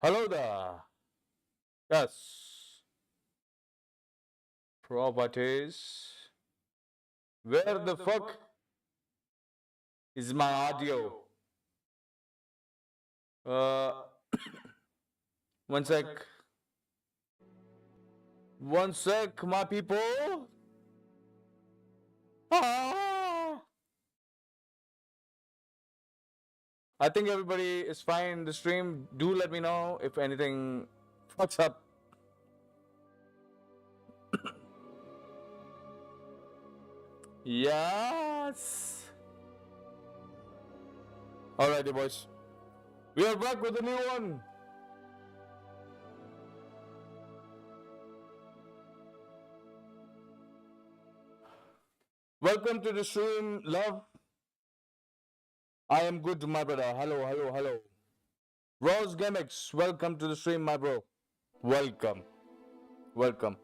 Hello there. Yes. Properties. Where the fuck is my audio? Uh, one sec. One sec, my people. Ah! I think everybody is fine in the stream. Do let me know if anything fucks up. Yes. Alrighty, boys. We are back with a new one. Welcome to the stream, love. I am good, my brother. Hello, hello, hello. Rose Gimmicks, welcome to the stream, my bro. Welcome, welcome.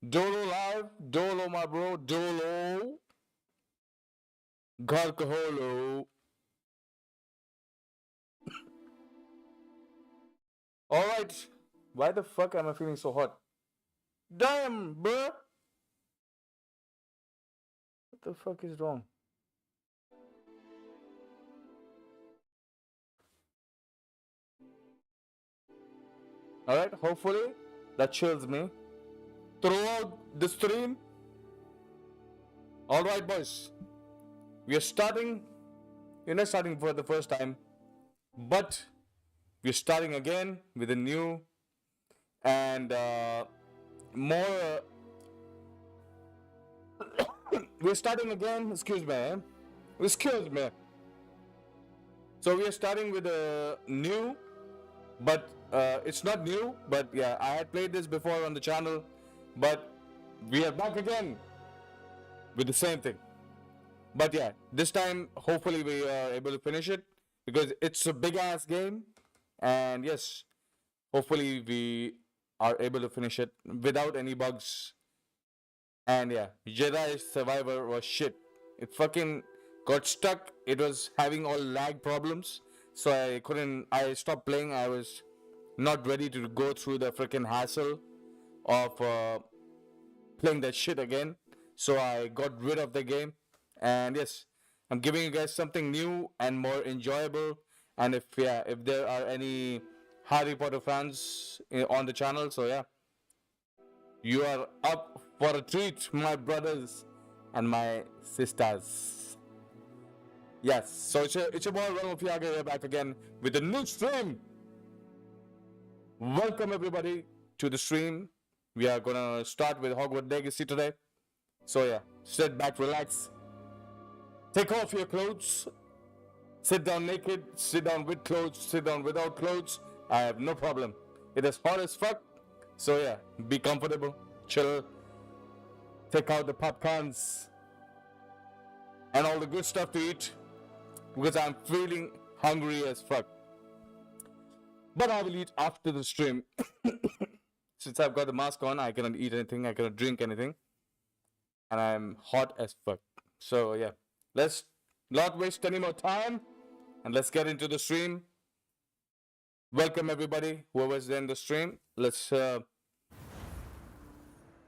Dolo live, Dolo, my bro, Dolo. Garkaholo. Alright. Why the fuck am I feeling so hot? Damn, bruh. What the fuck is wrong? Alright, hopefully that chills me throughout the stream. Alright, boys. We are starting. We're not starting for the first time, but we're starting again with a new and more. We're starting again. Excuse me. Excuse me. So we are starting with a new, but it's not new. But yeah, I had played this before on the channel, but we are back again with the same thing. But yeah, this time hopefully we are able to finish it because it's a big ass game, and yes, hopefully we are able to finish it without any bugs. And yeah, Jedi Survivor was shit. It fucking got stuck. It was having all lag problems, so I couldn't. I stopped playing. I was not ready to go through the freaking hassle of playing that shit again. So I got rid of the game. And yes, I'm giving you guys something new and more enjoyable. And if there are any Harry Potter fans on the channel, so yeah, you are up for a treat, my brothers and my sisters. Yes, so it's your boy Ronald Fiaga here back again with a new stream. Welcome everybody to the stream. We are gonna start with Hogwarts Legacy today. So yeah, sit back, relax, take off your clothes, sit down naked, sit down with clothes, sit down without clothes. I have no problem. It is hot as fuck. So yeah, be comfortable, chill, take out the popcorns and all the good stuff to eat because I'm feeling hungry as fuck. But I will eat after the stream. Since I've got the mask on, I cannot eat anything, I cannot drink anything. And I'm hot as fuck. So yeah, let's not waste any more time and let's get into the stream. Welcome everybody, whoever's in the stream. Let's go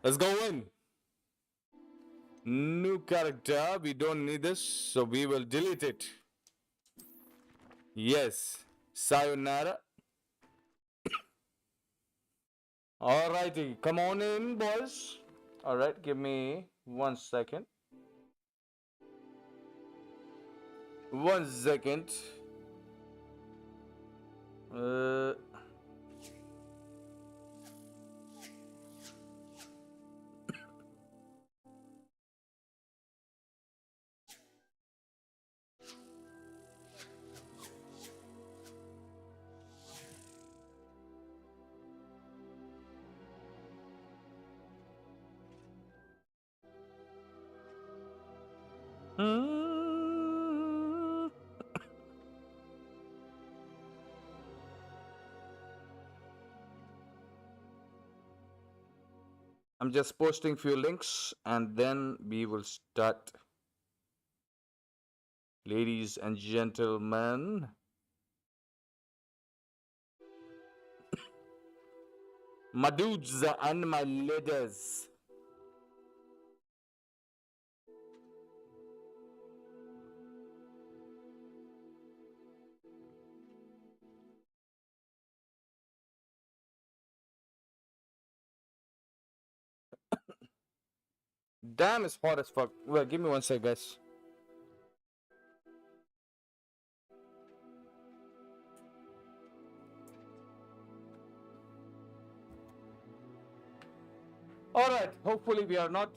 in. New character, we don't need this, so we will delete it. Yes, sayonara. Alrighty, come on in, boys. Alright, give me 1 second. 1 second. I'm just posting few links and then we will start. Ladies and gentlemen, my dudes and my ladies. Damn, it's hot as fuck. Well, give me 1 sec, guys. Alright, hopefully we are not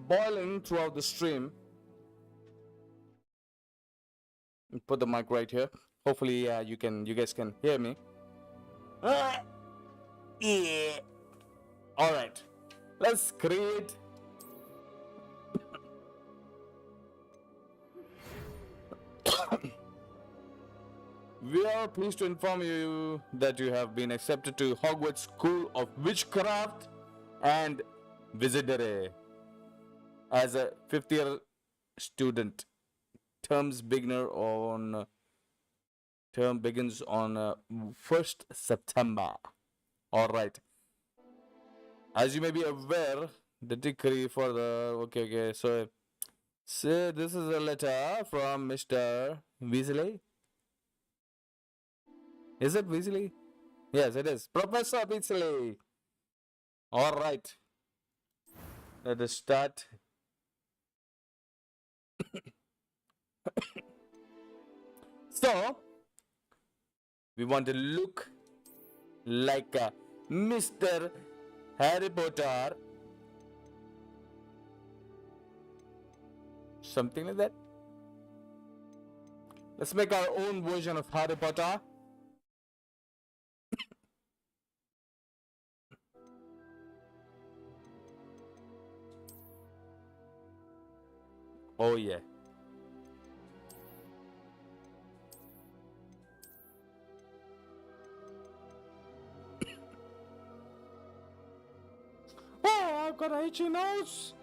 boiling throughout the stream. Put the mic right here. Hopefully you guys can hear me. Yeah. Alright. Let's create We are pleased to inform you that you have been accepted to Hogwarts School of Witchcraft and Wizardry as a fifth year student. Terms begins on 1st September. Alright. As you may be aware, the decree for the okay, so this is a letter from Mr. Weasley. Is it Weasley? Yes, it is. Professor Weasley. Alright. Let us start. So, we want to look like a Mr. Harry Potter. Something like that. Let's make our own version of Harry Potter. Oh yeah. Oh, I've got a itchy nose.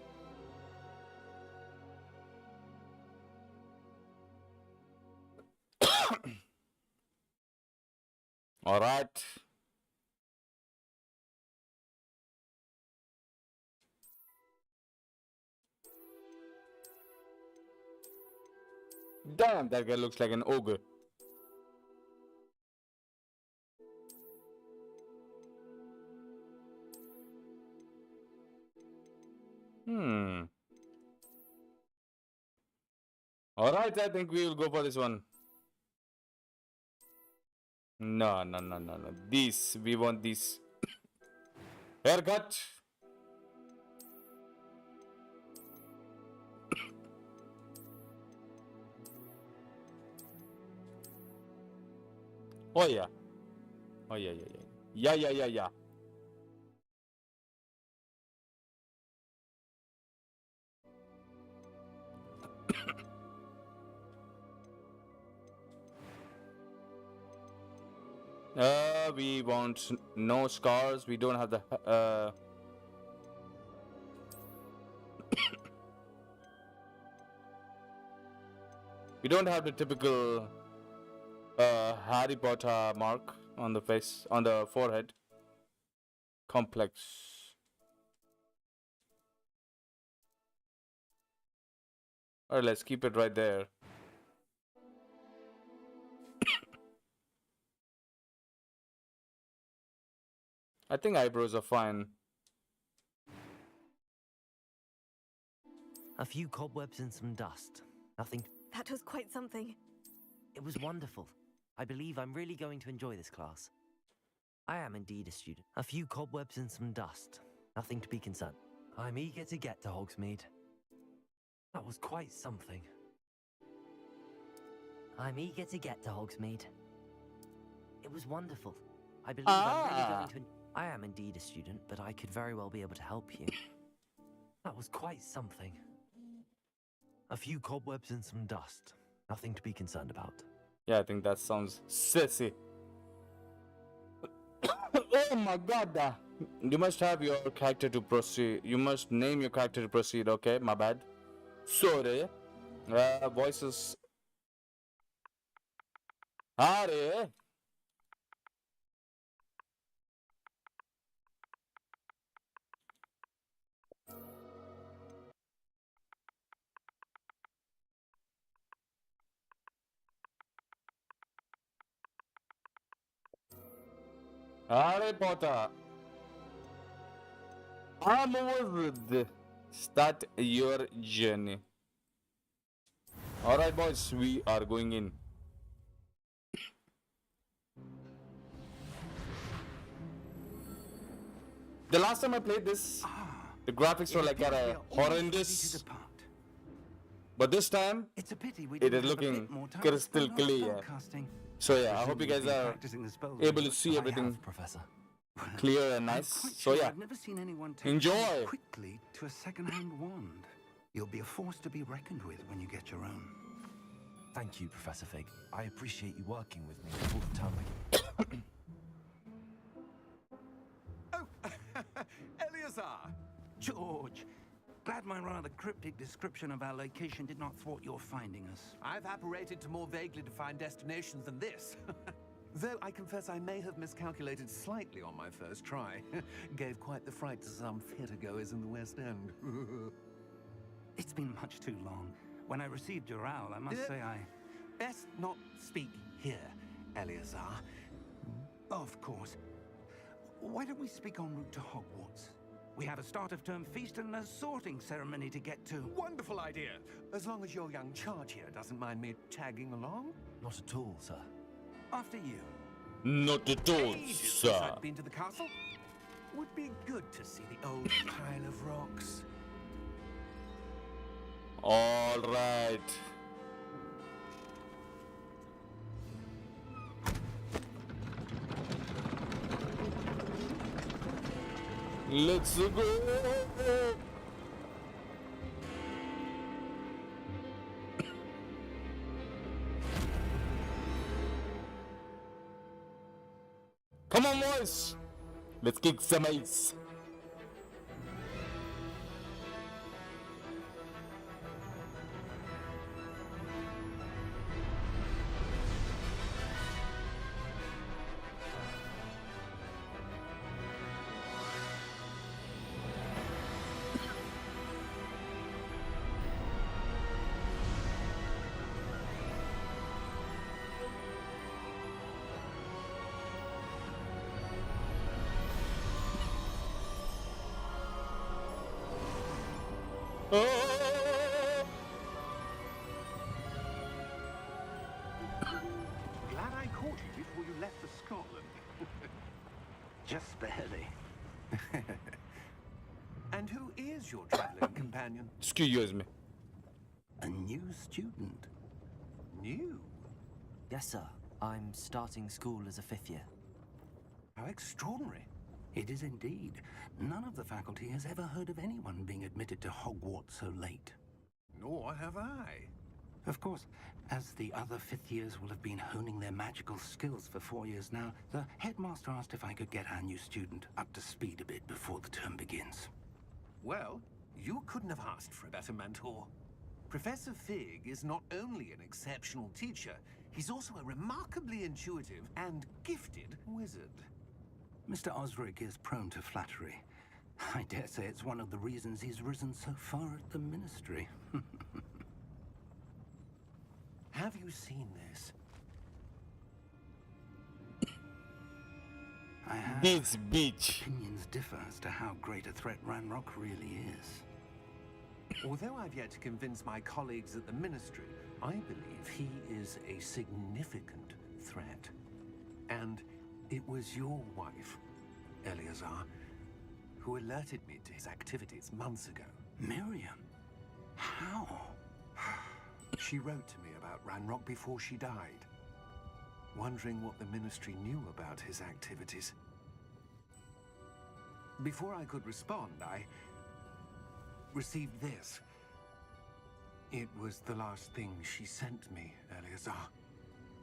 All right. Damn, that guy looks like an ogre. Alright, I think we will go for this one. No. This, we want this. Haircut. Oh yeah. Oh yeah. Yeah. We want no scars. We don't have the we don't have the typical Harry Potter mark on the face, on the forehead. Complex. Alright, let's keep it right there. I think eyebrows are fine. A few cobwebs and some dust. Nothing. That was quite something. It was wonderful. I believe I'm really going to enjoy this class. I am indeed a student. A few cobwebs and some dust. Nothing to be concerned. I'm eager to get to Hogsmeade. That was quite something. I'm eager to get to Hogsmeade. It was wonderful. I believe I'm really going to... I am indeed a student, but I could very well be able to help you. That was quite something. A few cobwebs and some dust. Nothing to be concerned about. Yeah, I think that sounds sissy. Oh my god. You must have your character to proceed. You must name your character to proceed. Okay, my bad. Sorry. Voices. Harry. Harry Potter. I'm over. Start your journey. Alright, boys, we are going in. The last time I played this, the graphics were like horrendous. But this time, it's a pity it is looking crystal clear. So yeah, I hope you guys are able to see everything clear and nice. So yeah, I've never seen anyone take enjoy. quickly to a second-hand wand. You'll be a force to be reckoned with when you get your own. Thank you, Professor Fig. I appreciate you working with me all the time. Oh, Eleazar! George, glad my rather cryptic description of our location did not thwart your finding us. I've apparated to more vaguely defined destinations than this. Though I confess I may have miscalculated slightly on my first try. Gave quite the fright to some theatergoers in the West End. It's been much too long. When I received your owl, I must say I... Best not speak here, Eleazar. Of course. Why don't we speak en route to Hogwarts? We have a start-of-term feast and a sorting ceremony to get to. Wonderful idea! As long as your young charge here doesn't mind me tagging along. Not at all, sir. After you. Not at all, Ages since sir. I'd been to the castle. Would be good to see the old pile of rocks. All right. Let's go. Come on, boys. Let's kick some ice. Oh! Glad I caught you before you left for Scotland. Just barely. And who is your traveling companion? Excuse me. A new student. New? Yes, sir. I'm starting school as a 5th year. How extraordinary. It is indeed. None of the faculty has ever heard of anyone being admitted to Hogwarts so late. Nor have I. Of course, as the other 5th years will have been honing their magical skills for 4 years now, the headmaster asked if I could get our new student up to speed a bit before the term begins. Well, you couldn't have asked for a better mentor. Professor Fig is not only an exceptional teacher, he's also a remarkably intuitive and gifted wizard. Mr. Osric is prone to flattery. I dare say it's one of the reasons he's risen so far at the Ministry. Have you seen this? I have. This beach. Opinions differ as to how great a threat Ranrock really is. Although I've yet to convince my colleagues at the Ministry, I believe he is a significant threat. And it was your wife, Eleazar, who alerted me to his activities months ago. Miriam? How? She wrote to me about Ranrock before she died, wondering what the Ministry knew about his activities. Before I could respond, I received this. It was the last thing she sent me, Eleazar.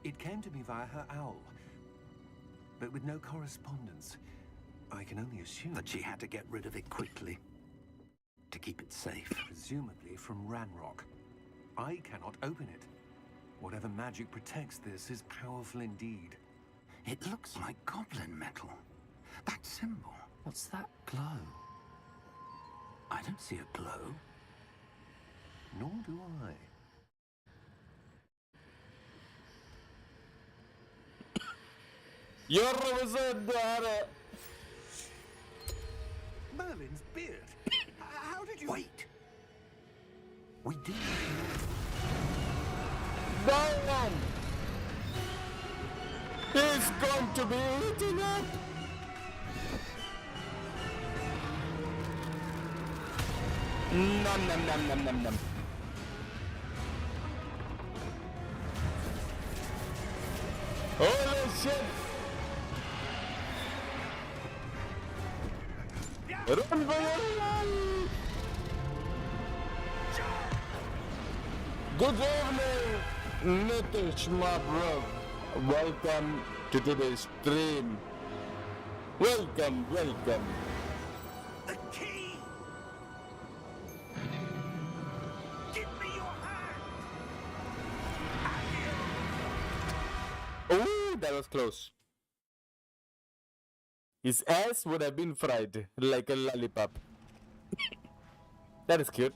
It came to me via her owl, but with no correspondence. I can only assume That she had to get rid of it quickly to keep it safe. presumably from Ranrock. I cannot open it. Whatever magic protects this is powerful indeed. It looks like goblin metal. That symbol. What's that glow? I don't see a glow. Nor do I. You're a wizard, Merlin's beard. How did you... Wait! We did Damn! He's going to be eaten up! Nom nom nom nom nom nom. Holy shit! Run, boy, run! Good evening! Nitish, my bro. Welcome to today's stream. Welcome. The key! Give me your hand! Oh, that was close. His ass would have been fried like a lollipop. That is cute.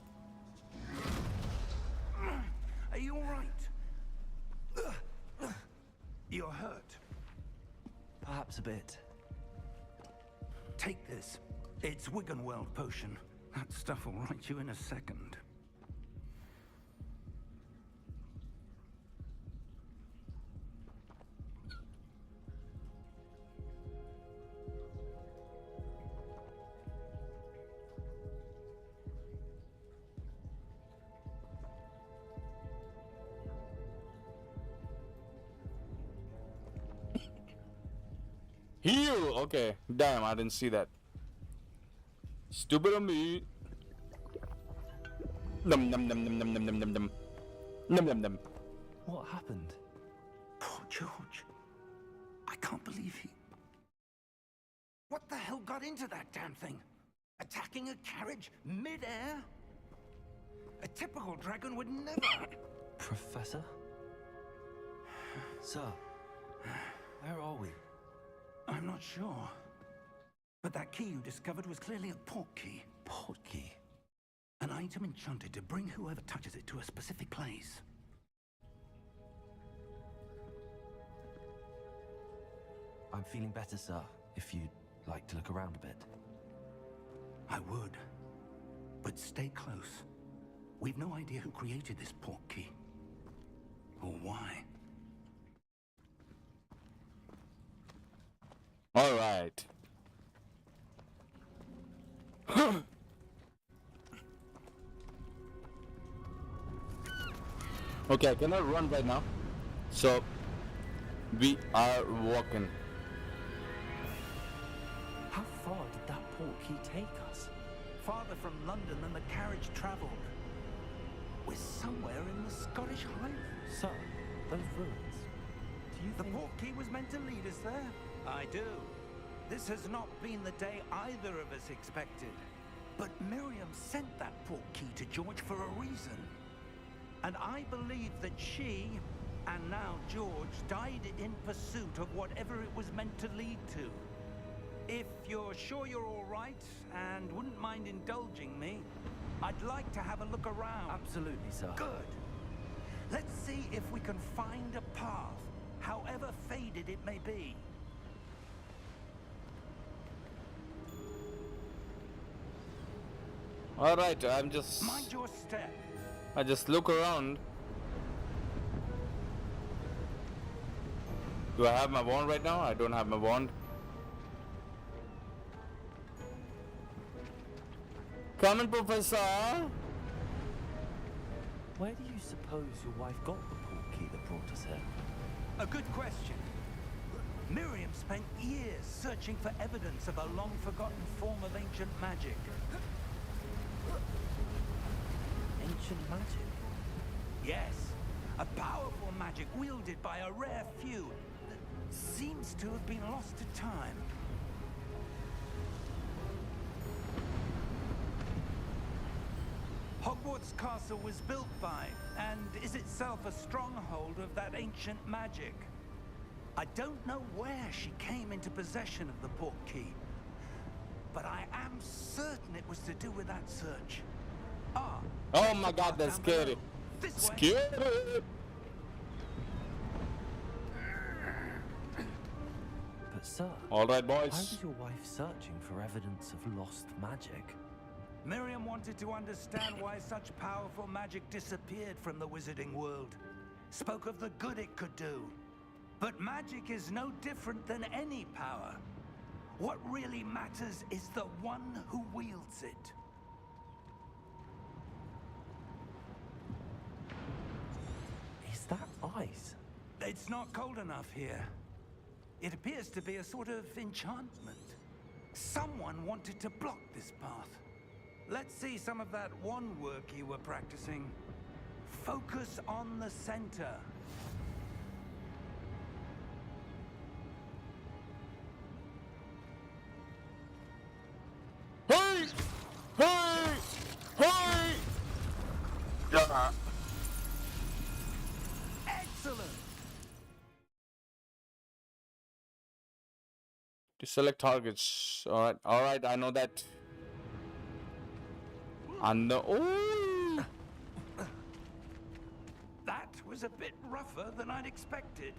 Are you all right? You're hurt. Perhaps a bit. Take this. It's Wiggenweld potion. That stuff will right you in a second. Heal! Okay. Damn, I didn't see that. Stupid of me. Num num num num num num num num num. Num num num. What happened? Poor George. I can't believe he... What the hell got into that damn thing? Attacking a carriage mid-air? A typical dragon would never... Professor? Sir, where are we? I'm not sure. But that key you discovered was clearly a port key. Port key? An item enchanted to bring whoever touches it to a specific place. I'm feeling better, sir, if you'd like to look around a bit. I would. But stay close. We've no idea who created this port key. Or why. Alright. Okay, I cannot run right now. So, we are walking. How far did that port key take us? Farther from London than the carriage travelled. We're somewhere in the Scottish Highlands. Sir, those ruins. Do you The think... port key was meant to lead us there? I do. This has not been the day either of us expected. But Miriam sent that port key to George for a reason. And I believe that she, and now George, died in pursuit of whatever it was meant to lead to. If you're sure you're all right, and wouldn't mind indulging me, I'd like to have a look around. Absolutely, sir. Good. Let's see if we can find a path, however faded it may be. Alright, I'm just... Mind your step. I just look around. Do I have my wand right now? I don't have my wand. Come in, Professor. Where do you suppose your wife got the port key that brought us here? A good question. Miriam spent years searching for evidence of a long-forgotten form of ancient magic. Ancient magic? Yes, a powerful magic wielded by a rare few that seems to have been lost to time. Hogwarts Castle was built by, and is itself a stronghold of that ancient magic. I don't know where she came into possession of the port key, but I am certain it was to do with that search. Ah! Oh my god, that's scary. This way. Scary! But sir, Alright, why boys. was your wife searching for evidence of lost magic? Miriam wanted to understand why such powerful magic disappeared from the wizarding world. Spoke of the good it could do. But magic is no different than any power. What really matters is the one who wields it. Is that ice? It's not cold enough here. It appears to be a sort of enchantment. Someone wanted to block this path. Let's see some of that wand work you were practicing. Focus on the center. Hey! Hey! Yeah. Excellent! To select targets. Alright, I know that. And the oh! That was a bit rougher than I'd expected.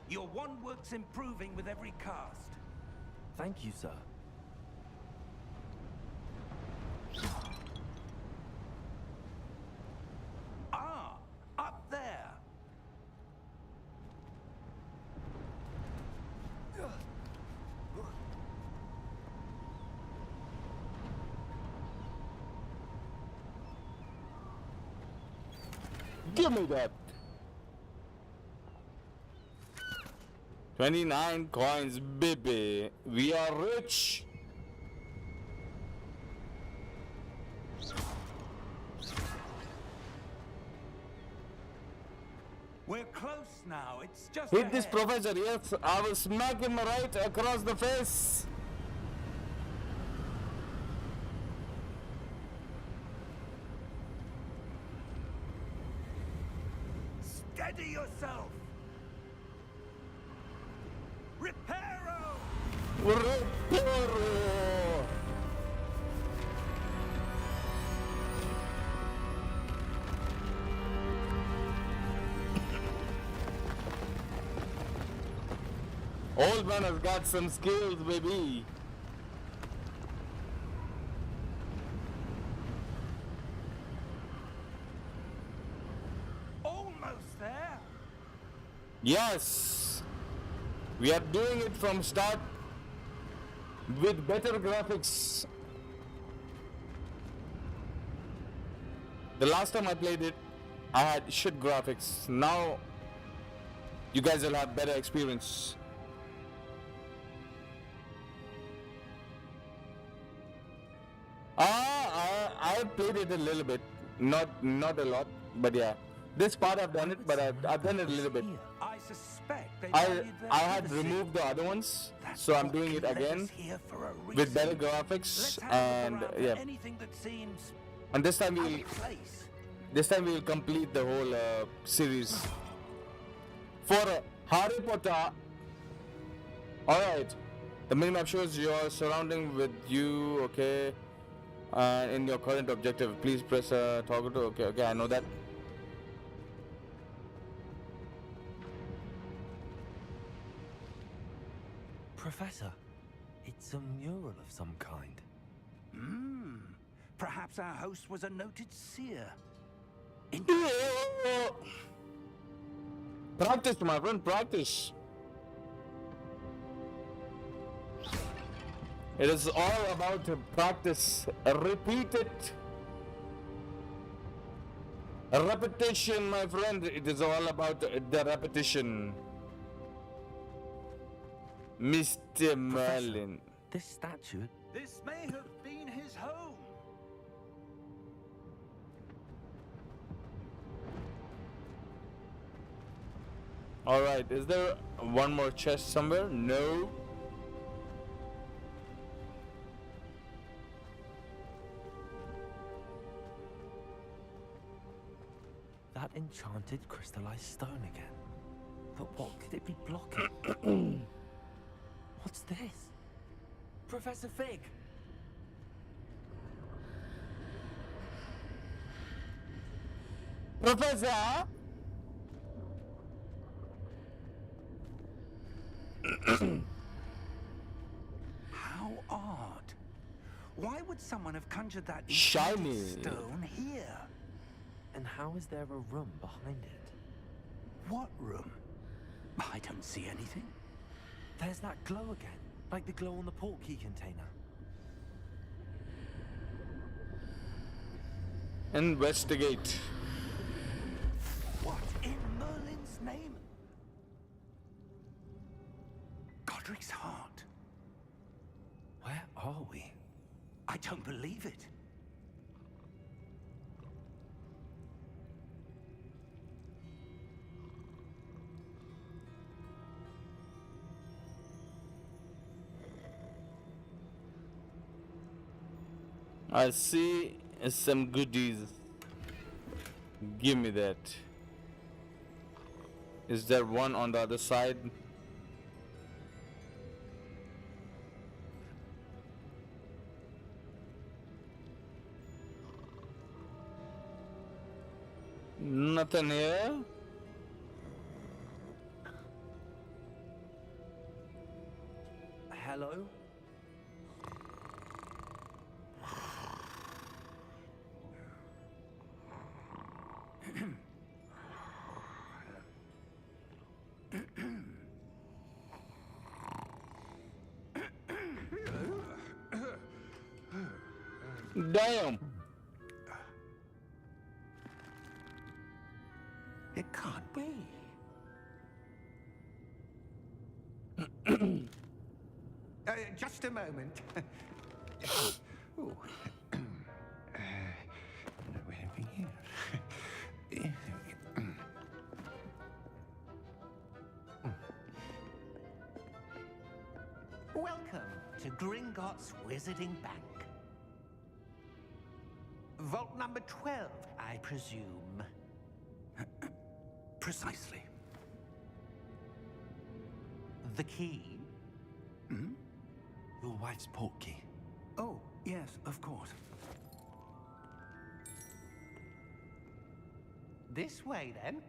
Your wand work's improving with every cast. Thank you, sir. Ah, up there. Give me that. 29 coins, baby. We are rich. We're close now. It's just Hit this ahead. professor, yes. I will smack him right across the face. Steady yourself. Reparo! Reparo. Old man has got some skills, baby. Almost there. Yes. We are doing it from start with better graphics. The last time I played it, I had shit graphics. Now, you guys will have better experience. I played it a little bit, not a lot, but yeah. This part I've done it, but I've done it a little bit. I suspect they I valued their had privacy. removed the other ones, That so I'm book doing it led again us here for a with reason. better graphics, Let's have and a look around yeah. for anything that seems And this time out we'll of place. we'll complete the whole series for Harry Potter. All right, the minimap shows your surrounding with you. Okay, in your current objective, please press toggle to. Okay, I know that. Professor, it's a mural of some kind. Perhaps our host was a noted seer. Practice, my friend, practice. It is all about practice. Repeat it. Repetition, my friend. It is all about the repetition. Mr. Merlin. This statue. This may have been his home. Alright, is there one more chest somewhere? No. That enchanted crystallized stone again. But what could it be blocking? What's this? Professor Fig! Professor? How odd. Why would someone have conjured that Shiny. enchanted stone here? And how is there a room behind it? What room? I don't see anything. There's that glow again, like the glow on the portkey container. Investigate. What in Merlin's name? Godric's heart. Where are we? I don't believe it. I see some goodies. Give me that. Is there one on the other side? Nothing here. Hello? Damn. It can't be. Just a moment. Ooh. Where have we here? Welcome to Gringotts Wizarding Bank. Vault number 12, I presume. Precisely. The key? Your wife's portkey. Oh, yes, of course. This way, then.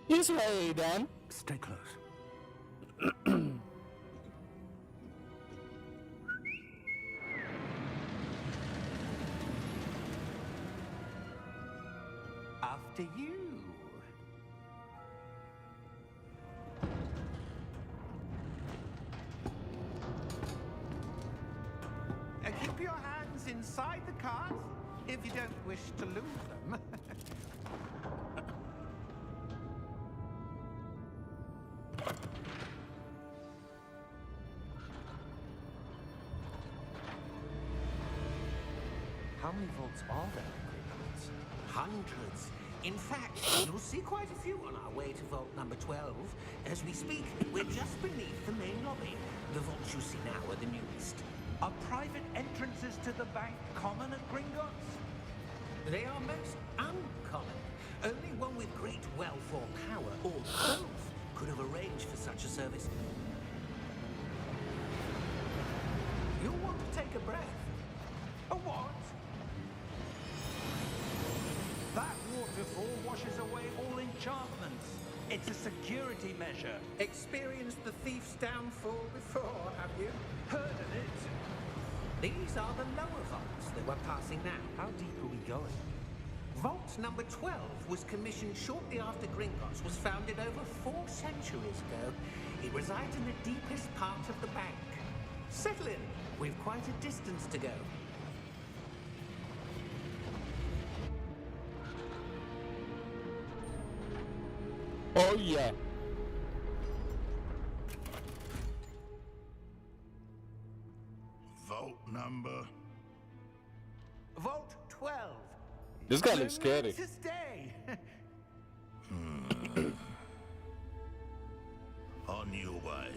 This way, then. Stay close. After you. Keep your hands inside the cart if you don't wish to lose them. How many vaults are there in Gringotts? Hundreds. In fact, you'll see quite a few on our way to vault number 12. As we speak, we're just beneath the main lobby. The vaults you see now are the newest. Are private entrances to the bank common at Gringotts? They are most uncommon. Only one with great wealth or power, or both, could have arranged for such a service. You'll want to take a breath. A what? That waterfall washes away all enchantments. It's a security measure. Experienced the thief's downfall before, have you? Heard of it? These are the lower vaults that we're passing now. How deep are we going? Vault number 12 was commissioned shortly after Gringotts was founded over 4 centuries ago. It resides in the deepest part of the bank. Settle in. We've quite a distance to go. Oh yeah. Vault number. Vault 12. This guy looks scary. To stay. On your way.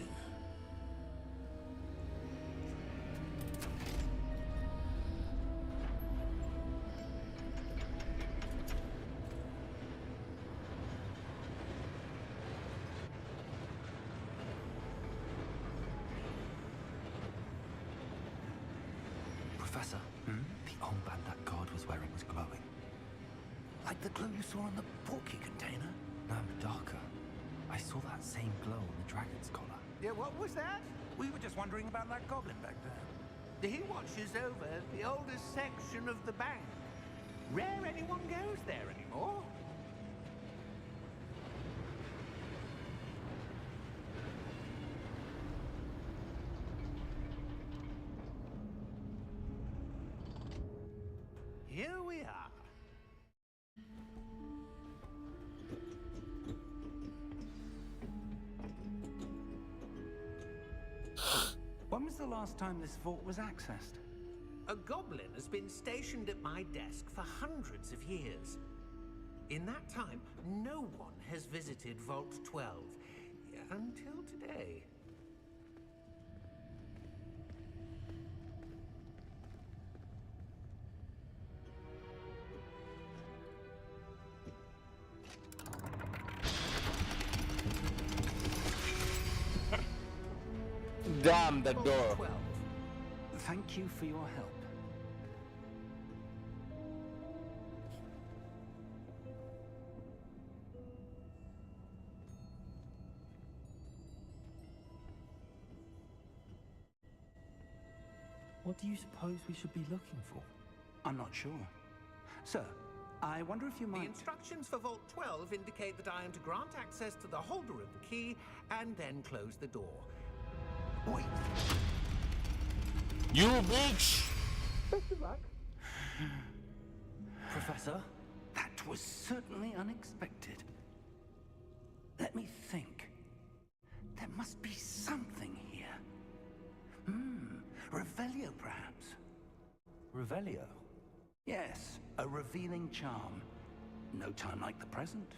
Professor, the armband that guard was wearing was glowing. Like the glow you saw on the portkey container? No, darker. I saw that same glow on the dragon's collar. Yeah, what was that? We were just wondering about that goblin back there. He watches over the oldest section of the bank. Rare anyone goes there anymore. Here we are. When was the last time this vault was accessed? A goblin has been stationed at my desk for hundreds of years. In that time, no one has visited Vault 12 until today. Damn that Vault door. 12. Thank you for your help. What do you suppose we should be looking for? I'm not sure. Sir, I wonder if you The might... instructions for Vault 12 indicate that I am to grant access to the holder of the key and then close the door. Wait. You bitch! Professor? That was certainly unexpected. Let me think. There must be something here. Revelio, perhaps? Revelio? Yes, a revealing charm. No time like the present.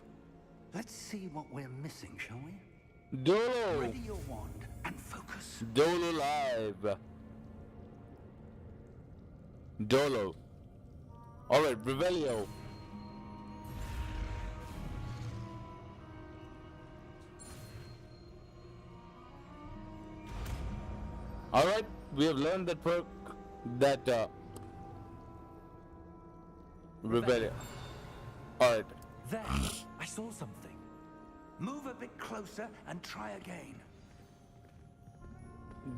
Let's see what we're missing, shall we? Dolo! Ready your wand and focus. Dolo live. Dolo. Alright, Revelio. Alright, we have learned that perk that Revelio. Alright. There! I saw something. Move a bit closer and try again.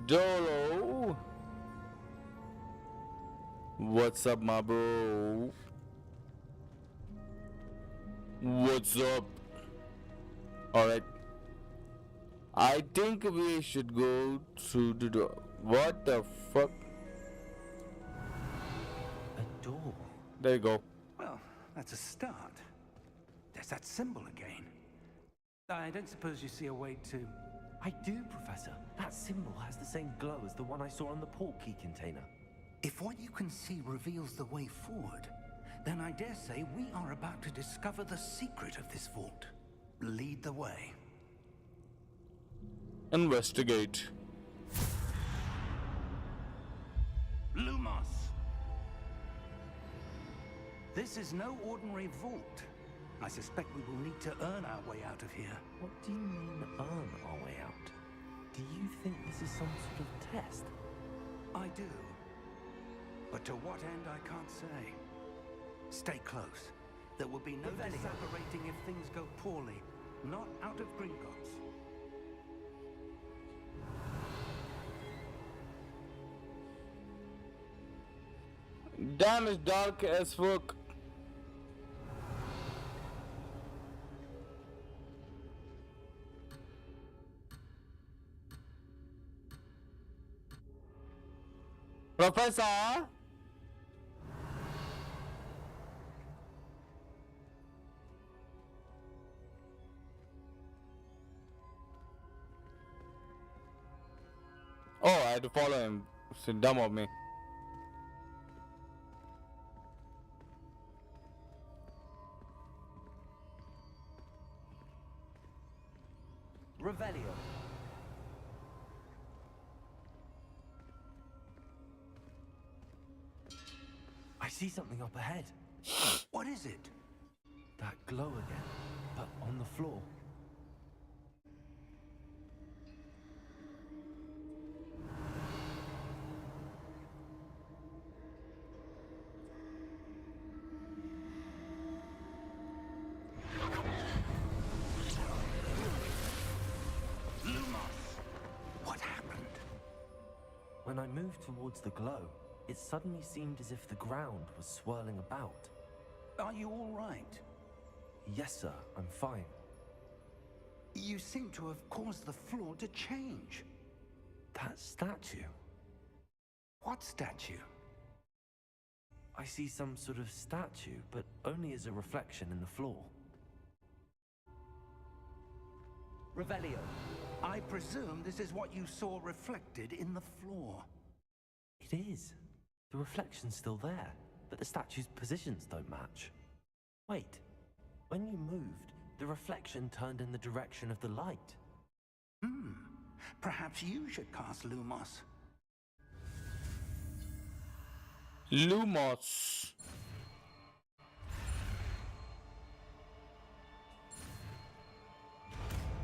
Dolo. What's up, my bro? What's up? Alright. I think we should go through the door. What the fuck? A door. There you go. Well, that's a start. There's that symbol again. I don't suppose you see a way to... I do, Professor. That symbol has the same glow as the one I saw on the port key container. If what you can see reveals the way forward, then I dare say we are about to discover the secret of this vault. Lead the way. Investigate. Lumos! This is no ordinary vault. I suspect we will need to earn our way out of here. What do you mean, earn our way out? Do you think this is some sort of test? I do. But to what end, I can't say. Stay close. There will be no separating if things go poorly. Not out of Gringotts. Damn, it's dark as fuck. Professor? Oh, I had to follow him. It's dumb of me. Revelio. I see something up ahead. What is it? That glow again, but on the floor. What happened? When I moved towards the glow, it suddenly seemed as if the ground was swirling about. Are you all right? Yes, sir, I'm fine. You seem to have caused the floor to change. That statue. What statue? I see some sort of statue, but only as a reflection in the floor. Revelio. I presume this is what you saw reflected in the floor. It is. The reflection's still there, but the statue's positions don't match. Wait. When you moved, the reflection turned in the direction of the light. Perhaps you should cast Lumos. Lumos.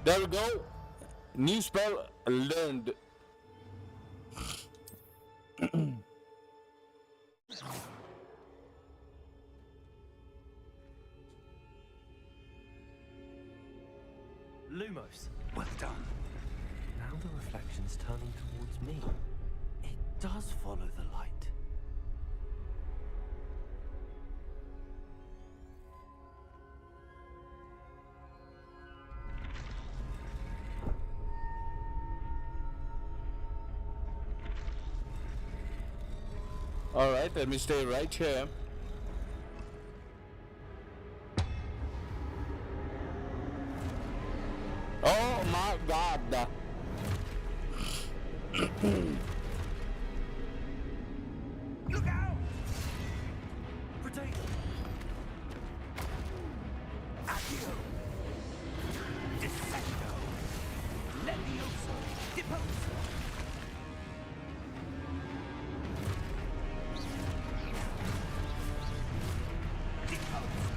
There we go. New spell learned. Lumos. Well done. Now the reflection's turning towards me. It does follow the light. All right, let me stay right here. Oh my God. Look out! Potato. Accio! Descendo! Levioso! Deposo! Deposo!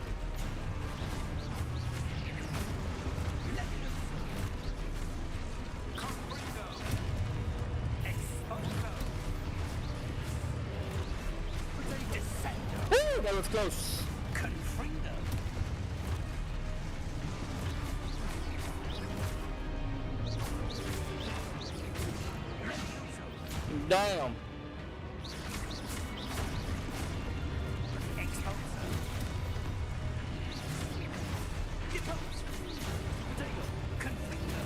Levioso! Comprendo! Exposo! Descendo! Woo, that was close. Confrindo! Damn. Exposo! Deposo! Potato! Confrindo!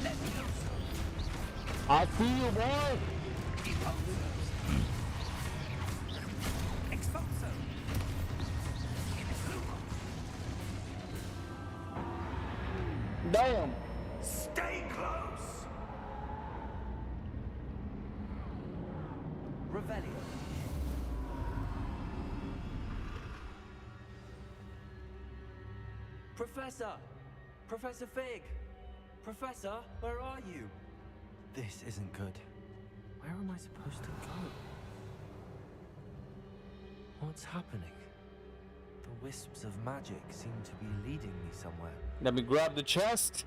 Levioso! I see you, boy. Expulso! Damn. Stay close! Revelio. Professor! Professor Fig! Professor, where are you? This isn't good. Where am I supposed to go? What's happening? The wisps of magic seem to be leading me somewhere. Let me grab the chest.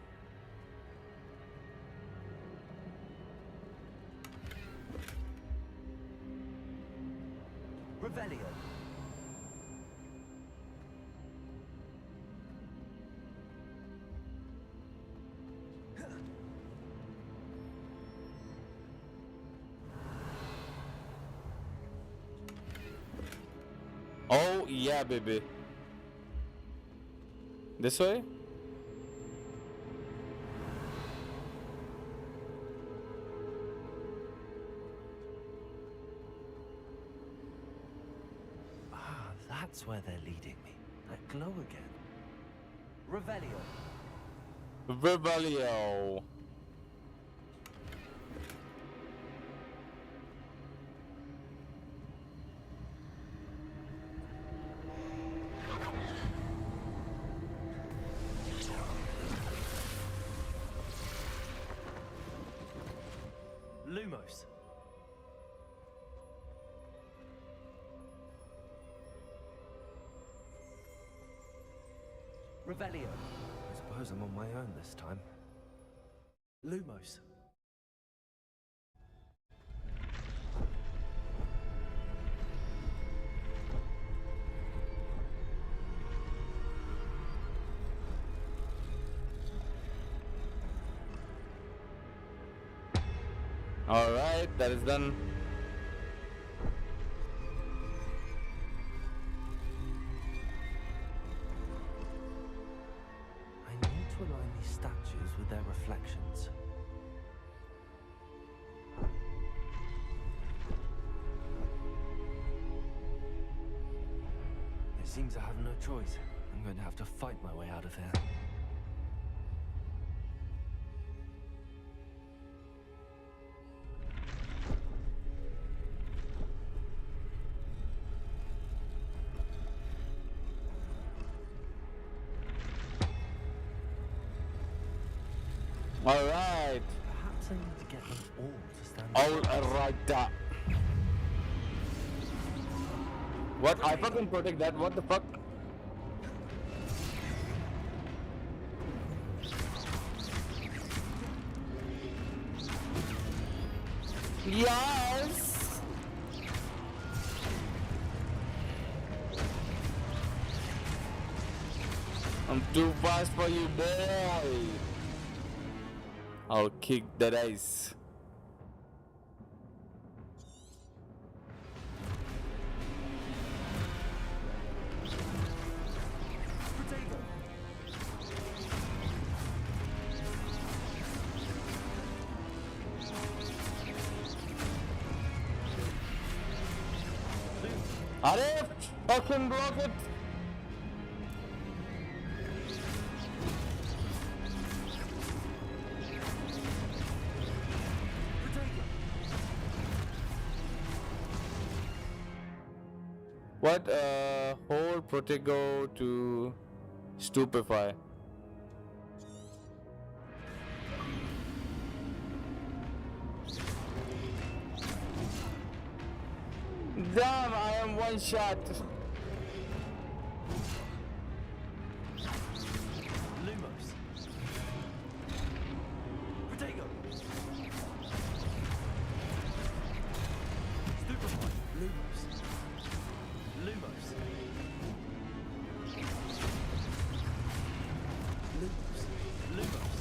Revelio. Oh yeah, baby. This way? Ah, that's where they're leading me. That glow again. Revelio. Revelio. Lumos. Revelio. I suppose I'm on my own this time. Lumos. Alright, that is done. I need to align these statues with their reflections. It seems I have no choice. I'm going to have to fight my way out of here. Alright. Perhaps I need to get them all to stand Alright. What? I fucking protect that. What the fuck? Yes. I'm too fast for you, boy. I'll kick that ice. Arif, fucking block it. What hold Protego to stupefy? Damn, I am one shot. Lumos. Protego. Stupefy. Lumos. Lumos. Lumos. Lumos. Lumos.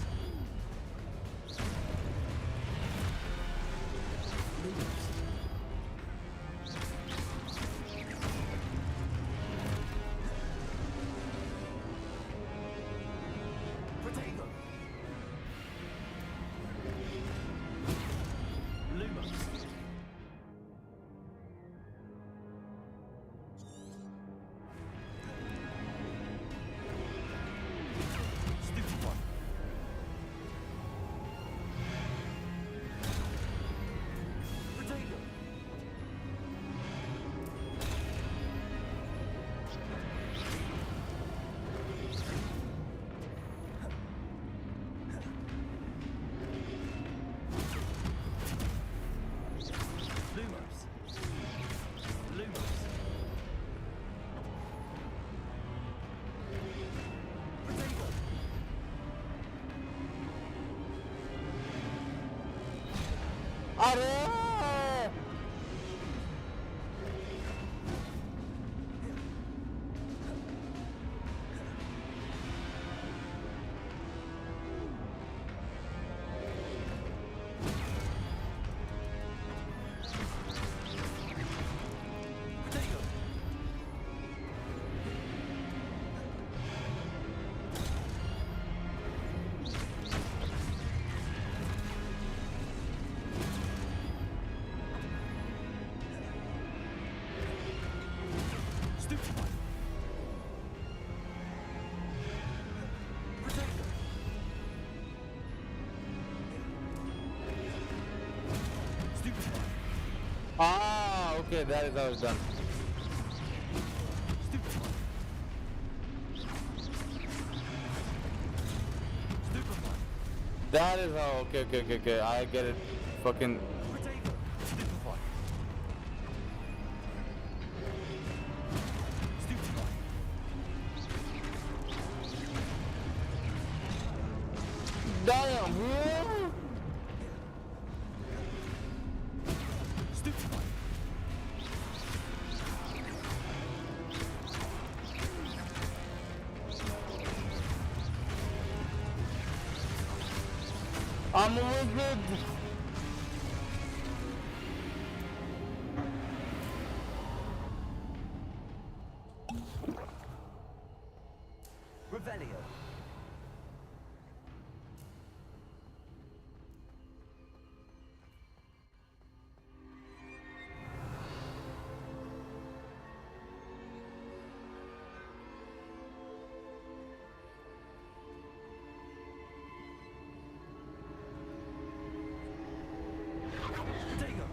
Protego. Lumos. Stupefy. Protego. Lumos. Lumos. Protego. Arif! Protego. Stupefy. Protego. Stupefy. Ah, okay, that is how it's done. Stupefy. Stupefy. That is how. Okay. I get it. Fucking. Protego. Stupefy. Stupefy. Damn, bro. Stupefy. I'm with it. Revelio. Protego.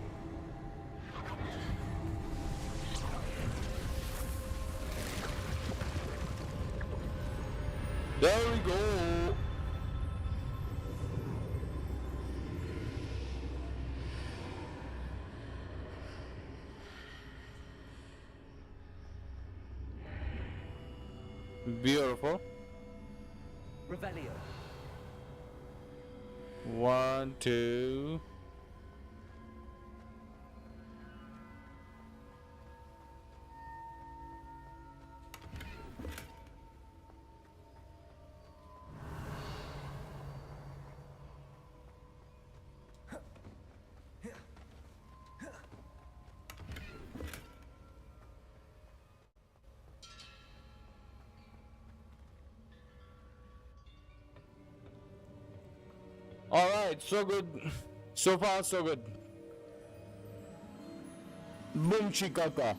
There we go. Beautiful. Revelio. 1, 2. Alright, so good. So far, so good. Boom chikaka.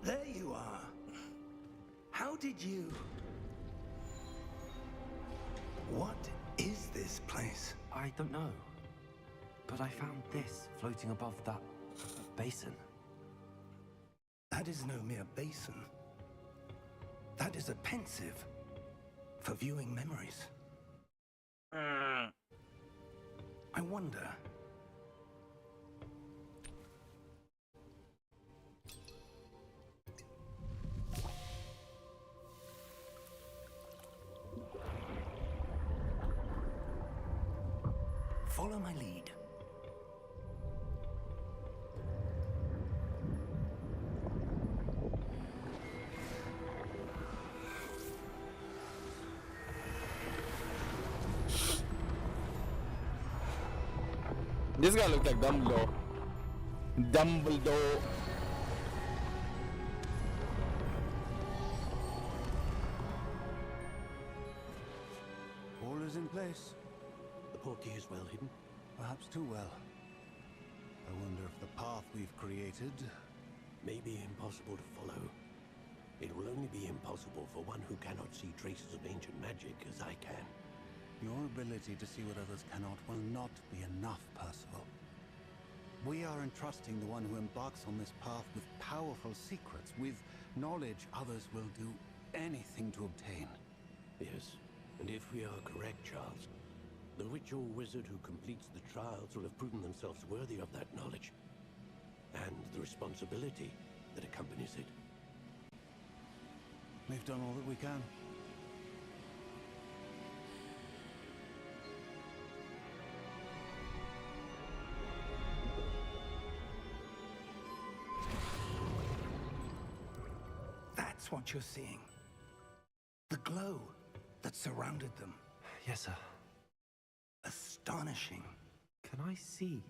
There you are. How did you... What is this place? I don't know. But I found this floating above that basin. That is no mere basin. That is a pensive for viewing memories. I wonder... Follow my lead. This guy looks like Dumbledore. Dumbledore. All is in place. The portkey is well hidden. Perhaps too well. I wonder if the path we've created... May be impossible to follow. It will only be impossible for one who cannot see traces of ancient magic as I can. Your ability to see what others cannot will not be enough, Percival. We are entrusting the one who embarks on this path with powerful secrets, with knowledge others will do anything to obtain. Yes, and if we are correct, Charles, the witch or wizard who completes the trials will have proven themselves worthy of that knowledge, and the responsibility that accompanies it. We've done all that we can. That's what you're seeing. The glow that surrounded them. Yes, sir. Astonishing. Can I see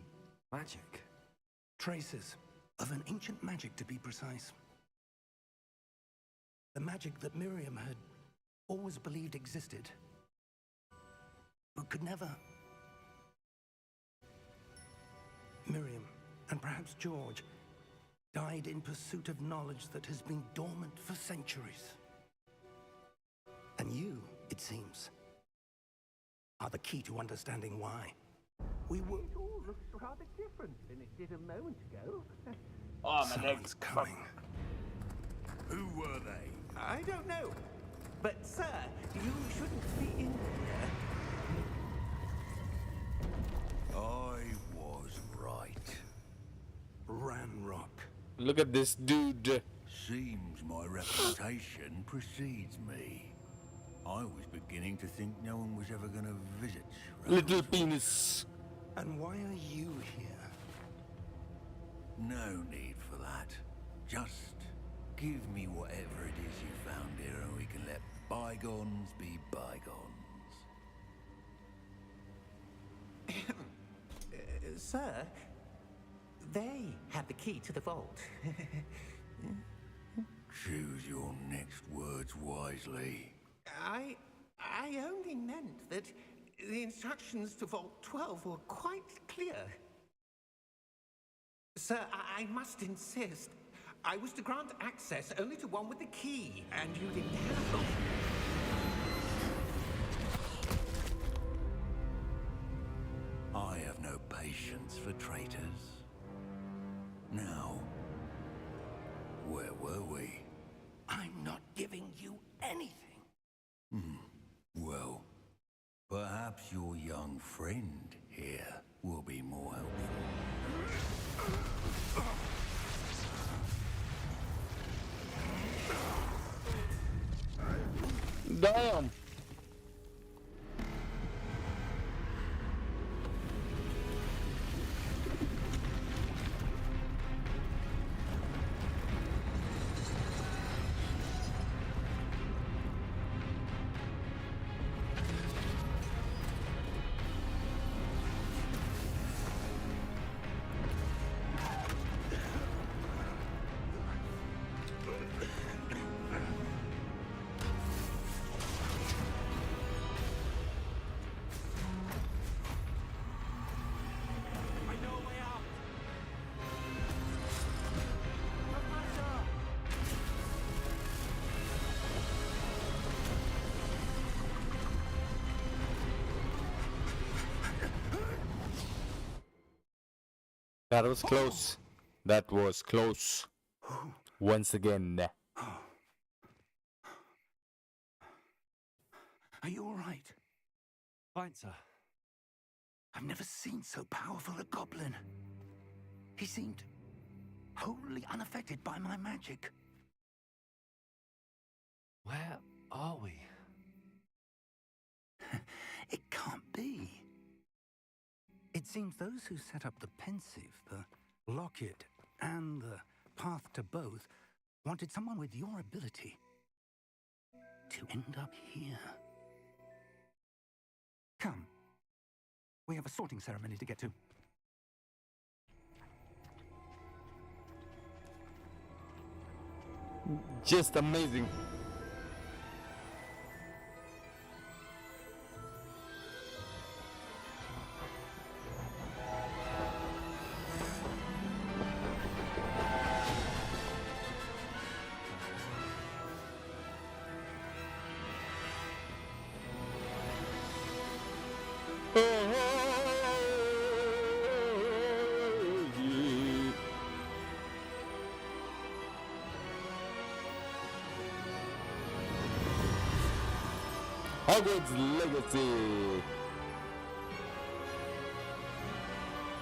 magic? Traces of an ancient magic, to be precise. The magic that Miriam had always believed existed, but could never. Miriam, and perhaps George, died in pursuit of knowledge that has been dormant for centuries. And you, it seems, are the key to understanding why. It all looks rather different than it did a moment ago. Oh, my Someone's coming. Who were they? I don't know. But, sir, you shouldn't be in here. I was right. Ranrock. Look at this dude. Seems my reputation precedes me. I was beginning to think no one was ever going to visit. Little penis. And why are you here? No need for that. Just give me whatever it is you found here and we can let bygones be bygones. Sir, they have the key to the vault. Choose your next words wisely. I only meant that the instructions to Vault 12 were quite clear. Sir, I must insist. I was to grant access only to one with the key, and you didn't have them. I have no patience for traitors. Now, where were we? I'm not giving you anything. Well, perhaps your young friend here will be more helpful. Damn. That was close. That was close. Once again. Are you all right? Fine, sir. I've never seen so powerful a goblin. He seemed wholly unaffected by my magic. Where are we? It can't be. It seems those who set up the pensive, the locket, and the path to both wanted someone with your ability to end up here. Come. We have a sorting ceremony to get to. Just amazing. Hogwarts Legacy.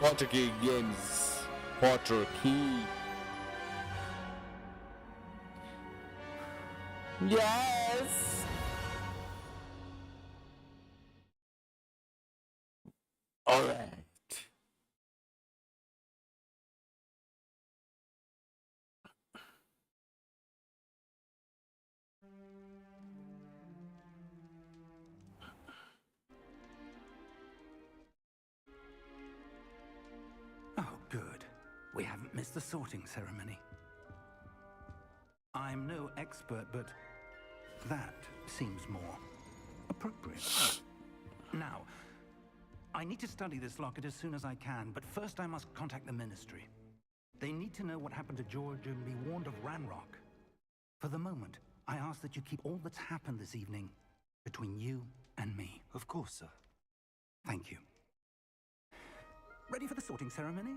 Potter Key Games. Potter Key. Yes. All right. Oh, good. We haven't missed the sorting ceremony. I'm no expert, but that seems more appropriate. Now, I need to study this locket as soon as I can, but first I must contact the Ministry. They need to know what happened to George and be warned of Ranrock. For the moment, I ask that you keep all that's happened this evening between you and me. Of course, sir. Thank you. Ready for the sorting ceremony?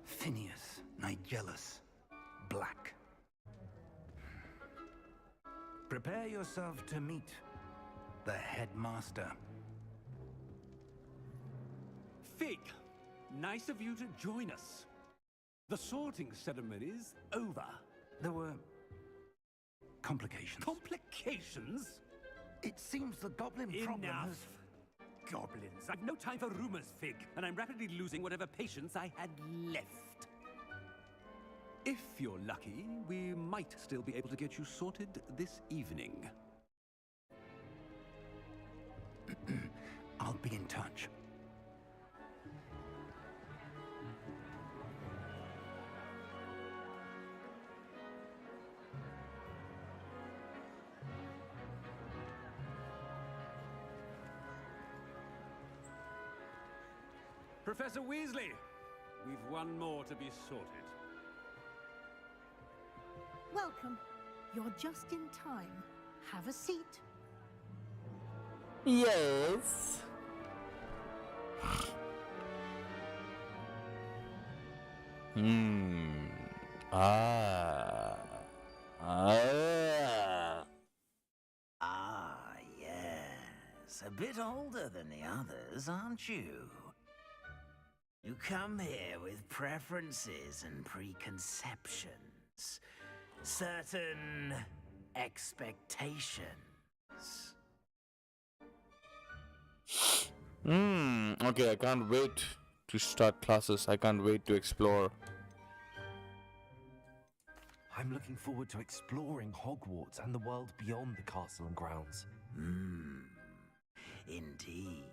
Phineas, Nigellus, Black. Prepare yourself to meet the headmaster. Fig, nice of you to join us. The sorting ceremony's over. There were complications. Complications? It seems the goblin problem Enough. has... Goblins. I've no time for rumors, Fig, and I'm rapidly losing whatever patience I had left. If you're lucky, we might still be able to get you sorted this evening. I'll be in touch. Professor Weasley, we've one more to be sorted. Welcome. You're just in time. Have a seat. Yes. Ah. Ah, yes. A bit older than the others, aren't you? You come here with preferences and preconceptions. Certain expectations. Okay, I can't wait to start classes. I can't wait to explore. I'm looking forward to exploring Hogwarts and the world beyond the castle and grounds. Indeed.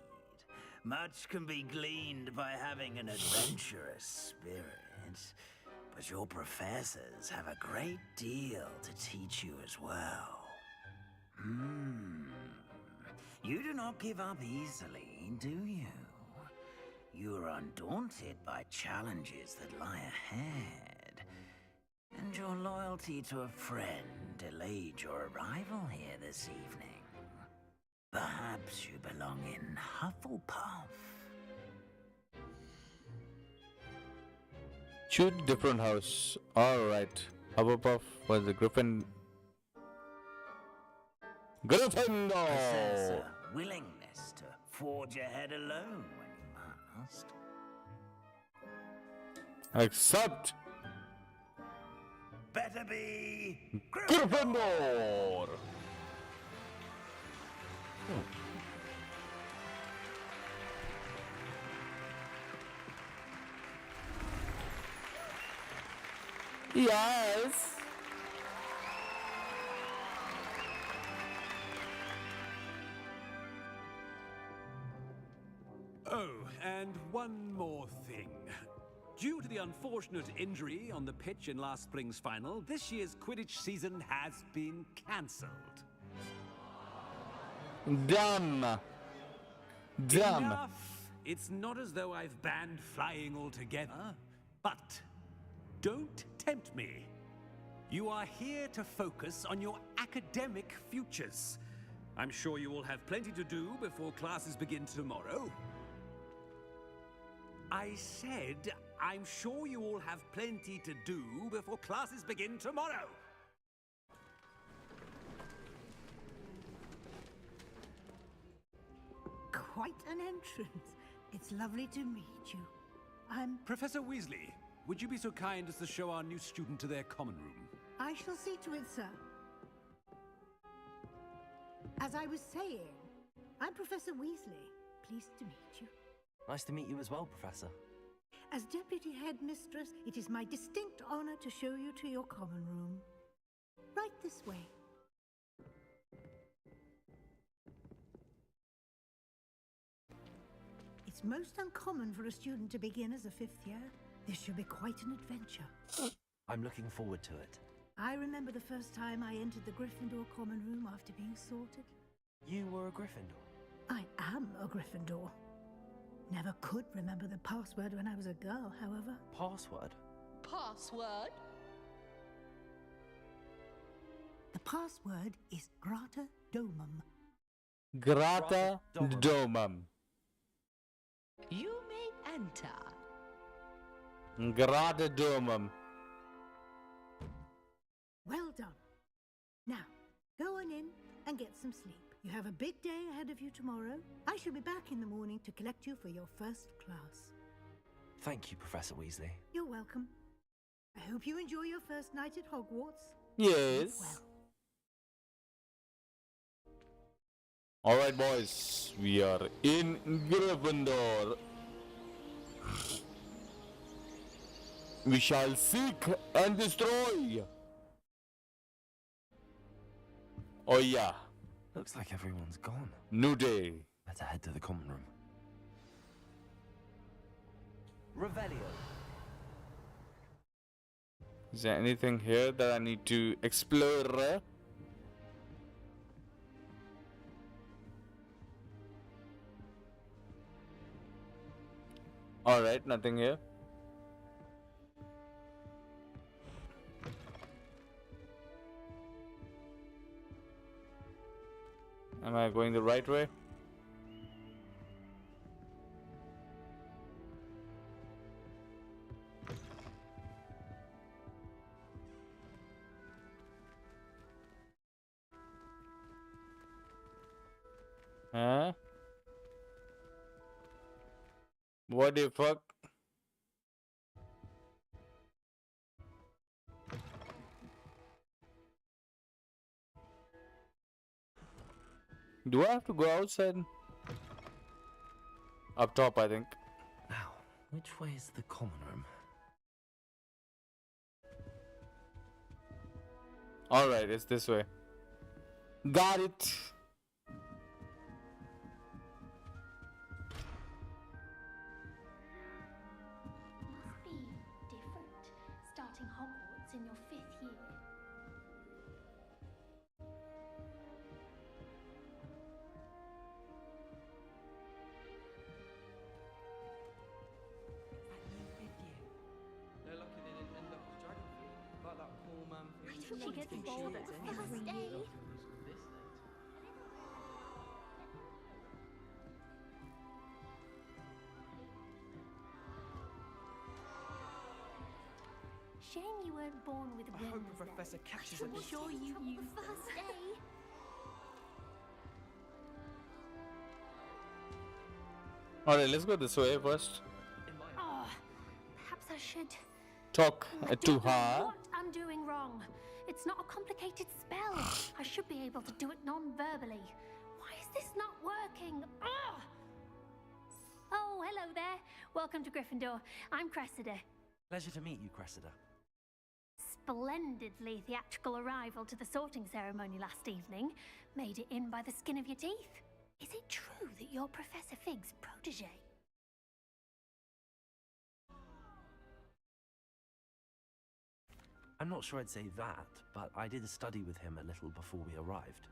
Much can be gleaned by having an adventurous spirit, but your professors have a great deal to teach you as well. You do not give up easily, do you? You are undaunted by challenges that lie ahead. And your loyalty to a friend delayed your arrival here this evening. Perhaps you belong in Hufflepuff. Choose different house. Alright. Hufflepuff was the Griffin. Gryffindor! Possess a willingness to forge ahead alone when you must. Accept. Better be Gryffindor! Yes. Oh, and one more thing. Due to the unfortunate injury on the pitch in last spring's final, this year's Quidditch season has been cancelled. Damn. Damn. Enough! It's not as though I've banned flying altogether, but don't tempt me. You are here to focus on your academic futures. I'm sure you will have plenty to do before classes begin tomorrow. I said, I'm sure you all have plenty to do before classes begin tomorrow. Quite an entrance. It's lovely to meet you. I'm... Professor Weasley, would you be so kind as to show our new student to their common room? I shall see to it, sir. As I was saying, I'm Professor Weasley. Pleased to meet you. Nice to meet you as well, Professor. As Deputy Headmistress, it is my distinct honor to show you to your common room. Right this way. It's most uncommon for a student to begin as a fifth year. This should be quite an adventure. I'm looking forward to it. I remember the first time I entered the Gryffindor common room after being sorted. You were a Gryffindor? I am a Gryffindor. Never could remember the password when I was a girl, however. Password? Password? The password is Grata Domum. Grata Domum. You may enter. Grata Domum. Well done. Now, go on in and get some sleep. You have a big day ahead of you tomorrow. I shall be back in the morning to collect you for your first class. Thank you, Professor Weasley. You're welcome. I hope you enjoy your first night at Hogwarts. Yes. Well. Alright, boys. We are in Gryffindor. We shall seek and destroy. Oh, yeah. Looks like everyone's gone. New day. Better head to the common room. Revelio. Is there anything here that I need to explore? Alright, nothing here. Am I going the right way? Huh? What the fuck? Do I have to go outside? Up top, I think. Now, which way is the common room? Alright, it's this way. Got it! Must be different, starting Hogwarts in your 5th year. First day. Shame you weren't born with wings. I hope the professor catches I'm sure you first day. Alright, let's go this way first. Oh, perhaps I should Talk to know her. what I'm doing wrong. It's not a complicated spell. I should be able to do it non-verbally. Why is this not working? Ugh! Oh, hello there. Welcome to Gryffindor. I'm Cressida. Pleasure to meet you, Cressida. Splendidly theatrical arrival to the sorting ceremony last evening. Made it in by the skin of your teeth. Is it true that you're Professor Fig's protege? I'm not sure I'd say that, but I did a study with him a little before we arrived.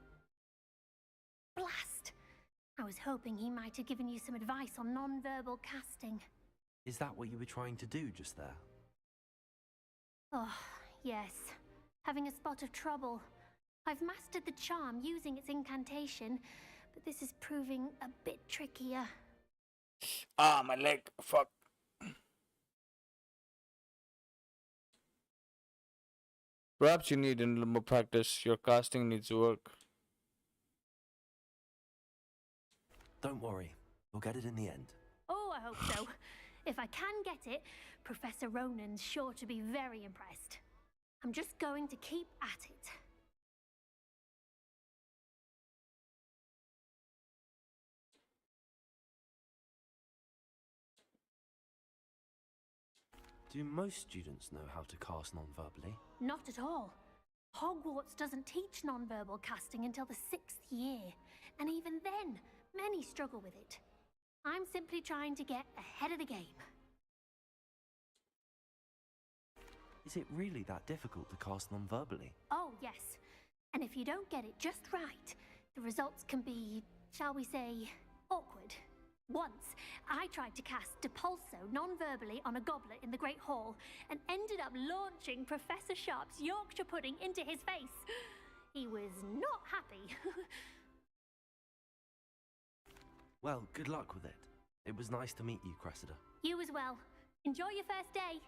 Blast! I was hoping he might have given you some advice on non-verbal casting. Is that what you were trying to do just there? Oh, yes. Having a spot of trouble. I've mastered the charm using its incantation, but this is proving a bit trickier. Ah, my leg. Fuck. Perhaps you need a little more practice. Your casting needs work. Don't worry, we'll get it in the end. Oh, I hope so. If I can get it, Professor Ronan's sure to be very impressed. I'm just going to keep at it. Do most students know how to cast non-verbally? Not at all. Hogwarts doesn't teach nonverbal casting until the 6th year, and even then, many struggle with it. I'm simply trying to get ahead of the game. Is it really that difficult to cast non-verbally? Oh, yes. And if you don't get it just right, the results can be, shall we say, awkward. Once, I tried to cast Depulso non-verbally on a goblet in the Great Hall and ended up launching Professor Sharp's Yorkshire pudding into his face. He was not happy. Well, good luck with it. It was nice to meet you, Cressida. You as well. Enjoy your first day.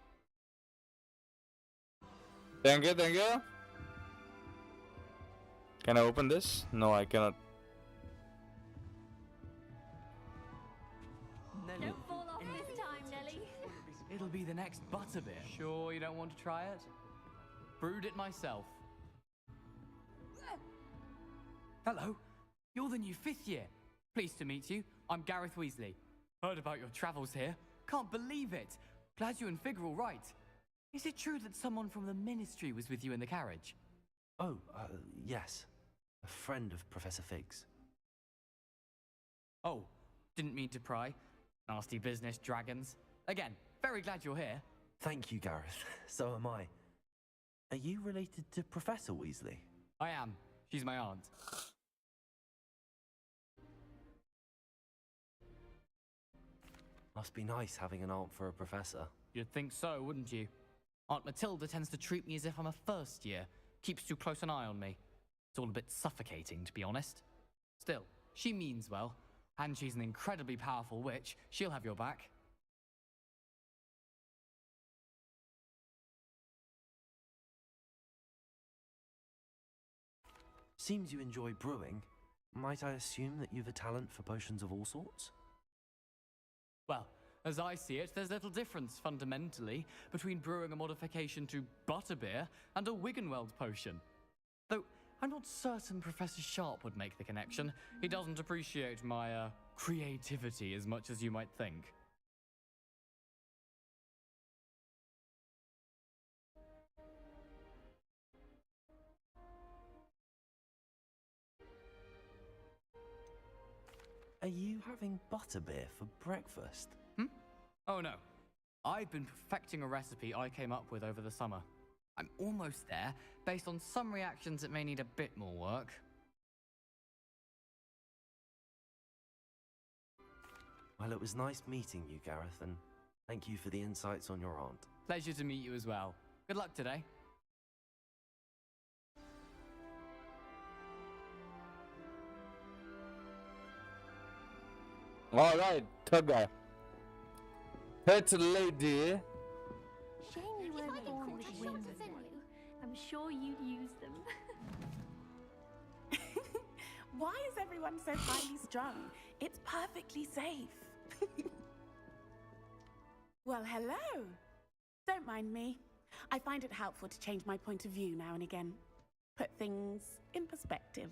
Thank you, thank you. Can I open this? No, I cannot. Nelly. Don't fall off this time, Nelly. It'll be the next butterbeer. Sure you don't want to try it? Brewed it myself. Hello, you're the new 5th year. Pleased to meet you. I'm Gareth Weasley. Heard about your travels here. Can't believe it. Glad you and Fig are all right. Is it true that someone from the Ministry was with you in the carriage? Oh, yes. A friend of Professor Fig's. Oh, didn't mean to pry. Nasty business, dragons. Again, very glad you're here. Thank you, Gareth. So am I. Are you related to Professor Weasley? I am. She's my aunt. Must be nice having an aunt for a professor. You'd think so, wouldn't you? Aunt Matilda tends to treat me as if I'm a first year. Keeps too close an eye on me. It's all a bit suffocating, to be honest. Still, she means well. And she's an incredibly powerful witch. She'll have your back. Seems you enjoy brewing. Might I assume that you've a talent for potions of all sorts? Well, as I see it, there's little difference, fundamentally, between brewing a modification to butterbeer and a Wiggenweld potion. Though, I'm not certain Professor Sharp would make the connection. He doesn't appreciate my, creativity as much as you might think. Are you having butterbeer for breakfast? Oh no. I've been perfecting a recipe I came up with over the summer. I'm almost there. Based on some reactions, it may need a bit more work. Well, it was nice meeting you, Gareth, and thank you for the insights on your aunt. Pleasure to meet you as well. Good luck today. All right, third guy. Pet lady. Shame you weren't born with wings. I'm sure you'd use them. Why is everyone so highly strung? It's perfectly safe. Well, hello. Don't mind me. I find it helpful to change my point of view now and again. Put things in perspective.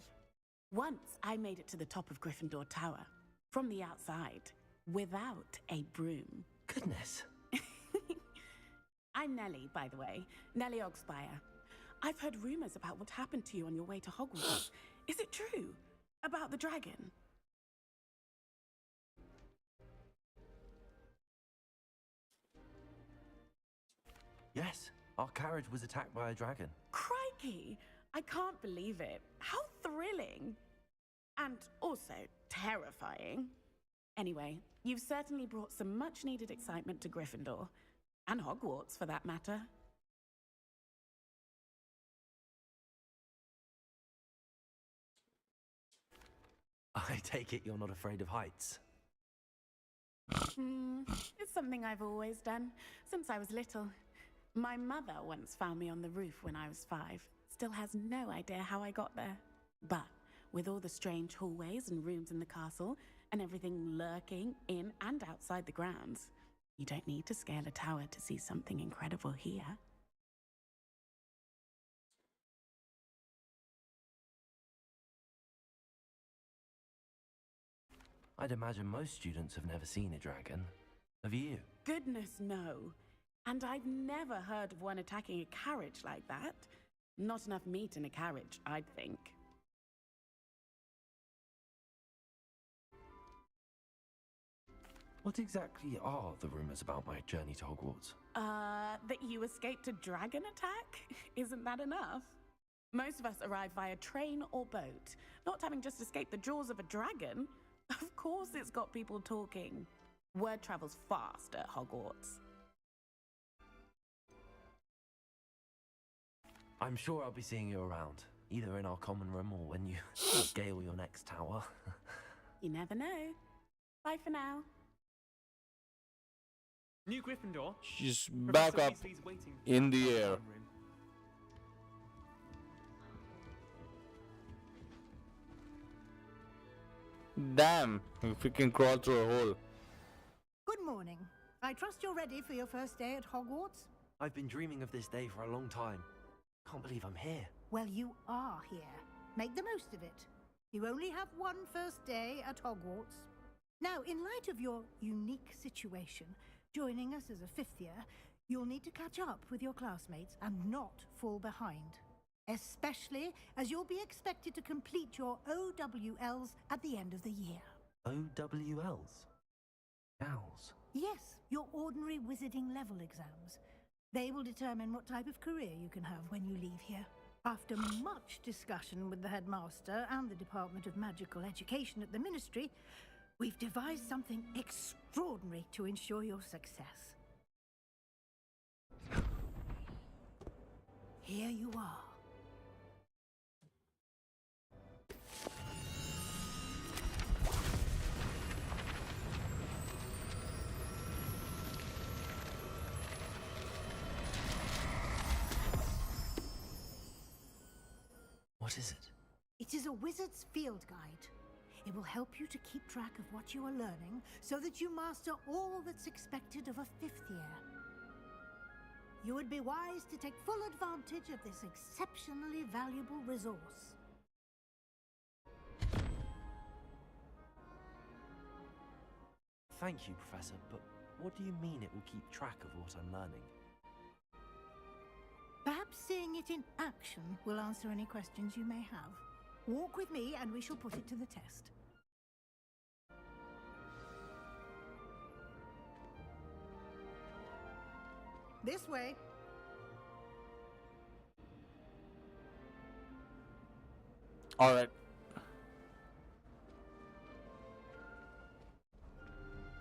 Once I made it to the top of Gryffindor Tower, from the outside, without a broom. Goodness. I'm Nellie, by the way. Nellie Ogspire. I've heard rumors about what happened to you on your way to Hogwarts. Is it true? About the dragon? Yes, our carriage was attacked by a dragon. Crikey! I can't believe it. How thrilling! And also terrifying. Anyway, you've certainly brought some much-needed excitement to Gryffindor. And Hogwarts, for that matter. I take it you're not afraid of heights. It's something I've always done, since I was little. My mother once found me on the roof when I was 5. Still has no idea how I got there. But with all the strange hallways and rooms in the castle, and everything lurking in and outside the grounds, you don't need to scale a tower to see something incredible here. I'd imagine most students have never seen a dragon. Have you? Goodness, no. And I've never heard of one attacking a carriage like that. Not enough meat in a carriage, I'd think. What exactly are the rumors about my journey to Hogwarts? That you escaped a dragon attack? Isn't that enough? Most of us arrive via train or boat, not having just escaped the jaws of a dragon. Of course it's got people talking. Word travels fast at Hogwarts. I'm sure I'll be seeing you around, either in our common room or when you scale your next tower. You never know. Bye for now. New Gryffindor. She's back up in the air. Damn, if we can crawl through a hole. Good morning. I trust you're ready for your first day at Hogwarts? I've been dreaming of this day for a long time. Can't believe I'm here. Well, you are here. Make the most of it. You only have one first day at Hogwarts. Now, in light of your unique situation, joining us as a 5th year, you'll need to catch up with your classmates and not fall behind. Especially as you'll be expected to complete your OWLs at the end of the year. OWLs? Owls? Yes, your ordinary wizarding level exams. They will determine what type of career you can have when you leave here. After much discussion with the headmaster and the Department of Magical Education at the Ministry, we've devised something extraordinary to ensure your success. Here you are. What is it? It is a wizard's field guide. It will help you to keep track of what you are learning so that you master all that's expected of a 5th year. You would be wise to take full advantage of this exceptionally valuable resource. Thank you, Professor, but what do you mean it will keep track of what I'm learning? Perhaps seeing it in action will answer any questions you may have. Walk with me and we shall put it to the test. This way. All right.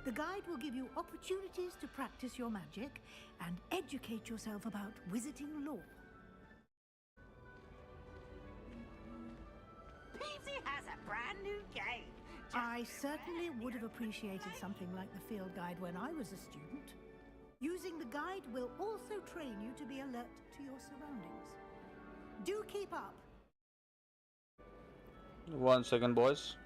The guide will give you opportunities to practice your magic and educate yourself about wizarding lore. Peasy has a brand new game. I certainly would have appreciated something like the field guide when I was a student. Using the guide will also train you to be alert to your surroundings. Do keep up. 1 second, boys.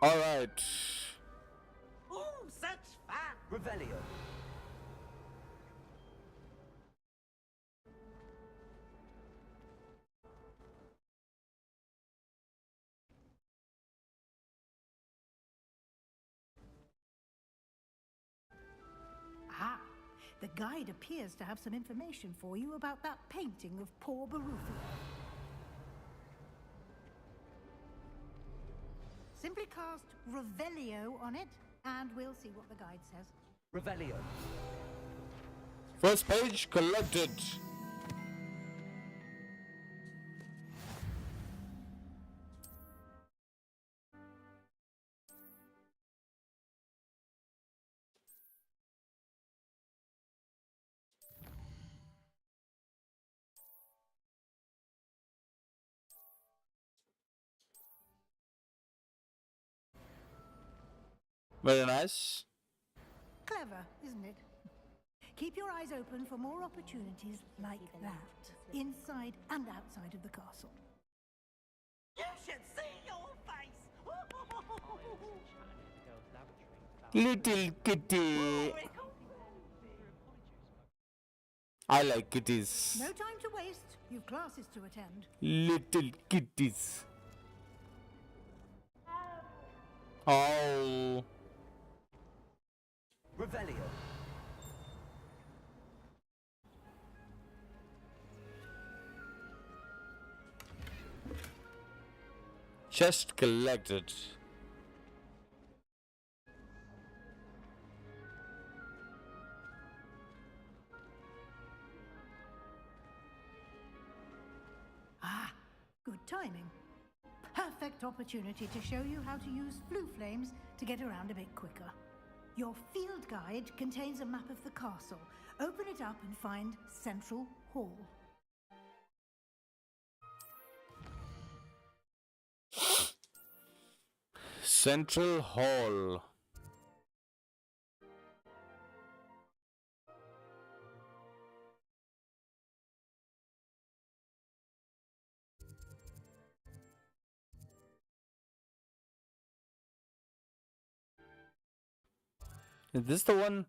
All right. Oh, such fun! Revelio. Ah, the guide appears to have some information for you about that painting of poor Barufio. Simply cast Revelio on it, and we'll see what the guide says. Revelio. First page collected. Very nice. Clever, isn't it? Keep your eyes open for more opportunities like that, inside and outside of the castle. You should see your face! Little kitty. I like kitties. No time to waste. You've classes to attend. Little kitties. Oh. Revelio. Chest collected. Ah, good timing. Perfect opportunity to show you how to use flue flames to get around a bit quicker. Your field guide contains a map of the castle. Open it up and find Central Hall. Central Hall. Is this the one?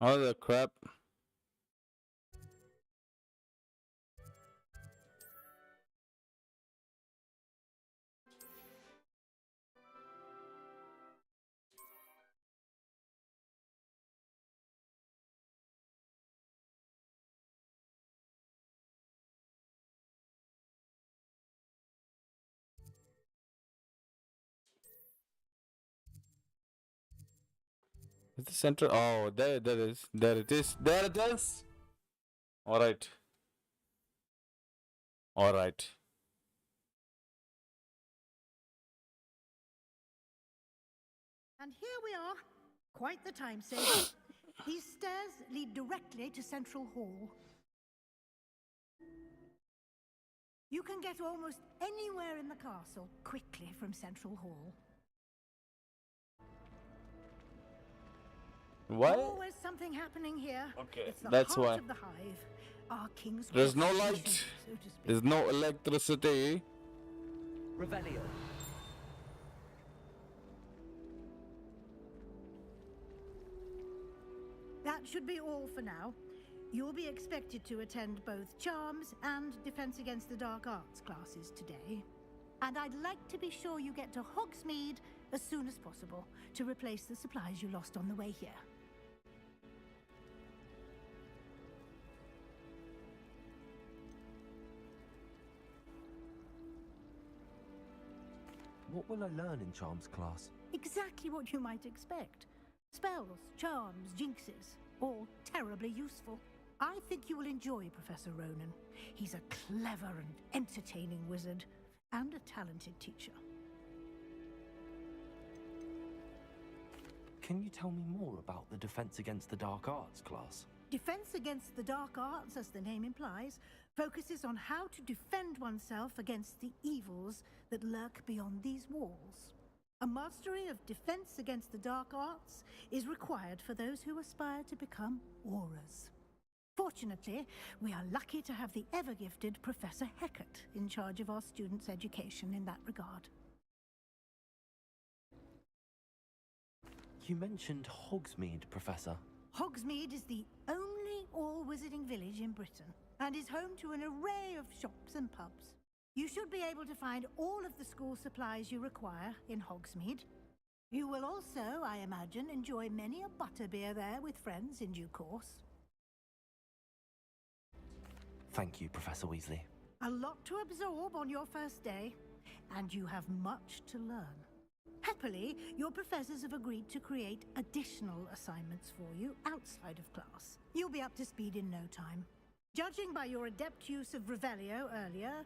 Oh, the crap. Is the center? Oh, there it is. There it is. There it is. All right. All right. And here we are. Quite the time saver. These stairs lead directly to Central Hall. You can get almost anywhere in the castle quickly from Central Hall. What? Always something happening here. Okay, It's the that's heart why. of the hive. Our king's There's no station, light. so to speak. There's no electricity. Revelio. That should be all for now. You'll be expected to attend both Charms and Defense Against the Dark Arts classes today. And I'd like to be sure you get to Hogsmeade as soon as possible to replace the supplies you lost on the way here. What will I learn in Charms class? Exactly what you might expect. Spells, charms, jinxes, all terribly useful. I think you will enjoy Professor Ronan. He's a clever and entertaining wizard, and a talented teacher. Can you tell me more about the Defense Against the Dark Arts class? Defense Against the Dark Arts, as the name implies, focuses on how to defend oneself against the evils that lurk beyond these walls. A mastery of Defense Against the Dark Arts is required for those who aspire to become Aurors. Fortunately, we are lucky to have the ever-gifted Professor Hecat in charge of our students' education in that regard. You mentioned Hogsmeade, Professor. Hogsmeade is the only all-wizarding village in Britain and is home to an array of shops and pubs. You should be able to find all of the school supplies you require in Hogsmeade. You will also, I imagine, enjoy many a butterbeer there with friends in due course. Thank you, Professor Weasley. A lot to absorb on your first day, and you have much to learn. Happily, your professors have agreed to create additional assignments for you outside of class. You'll be up to speed in no time. Judging by your adept use of Revelio earlier,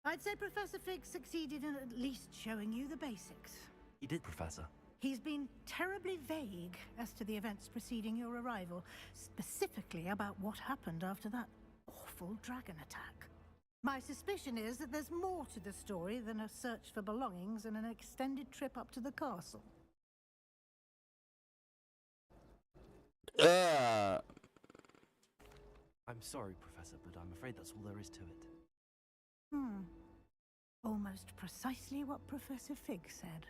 I'd say Professor Fig succeeded in at least showing you the basics. He did, Professor. He's been terribly vague as to the events preceding your arrival, specifically about what happened after that awful dragon attack. My suspicion is that there's more to the story than a search for belongings and an extended trip up to the castle. I'm sorry, Professor, but I'm afraid that's all there is to it. Almost precisely what Professor Fig said.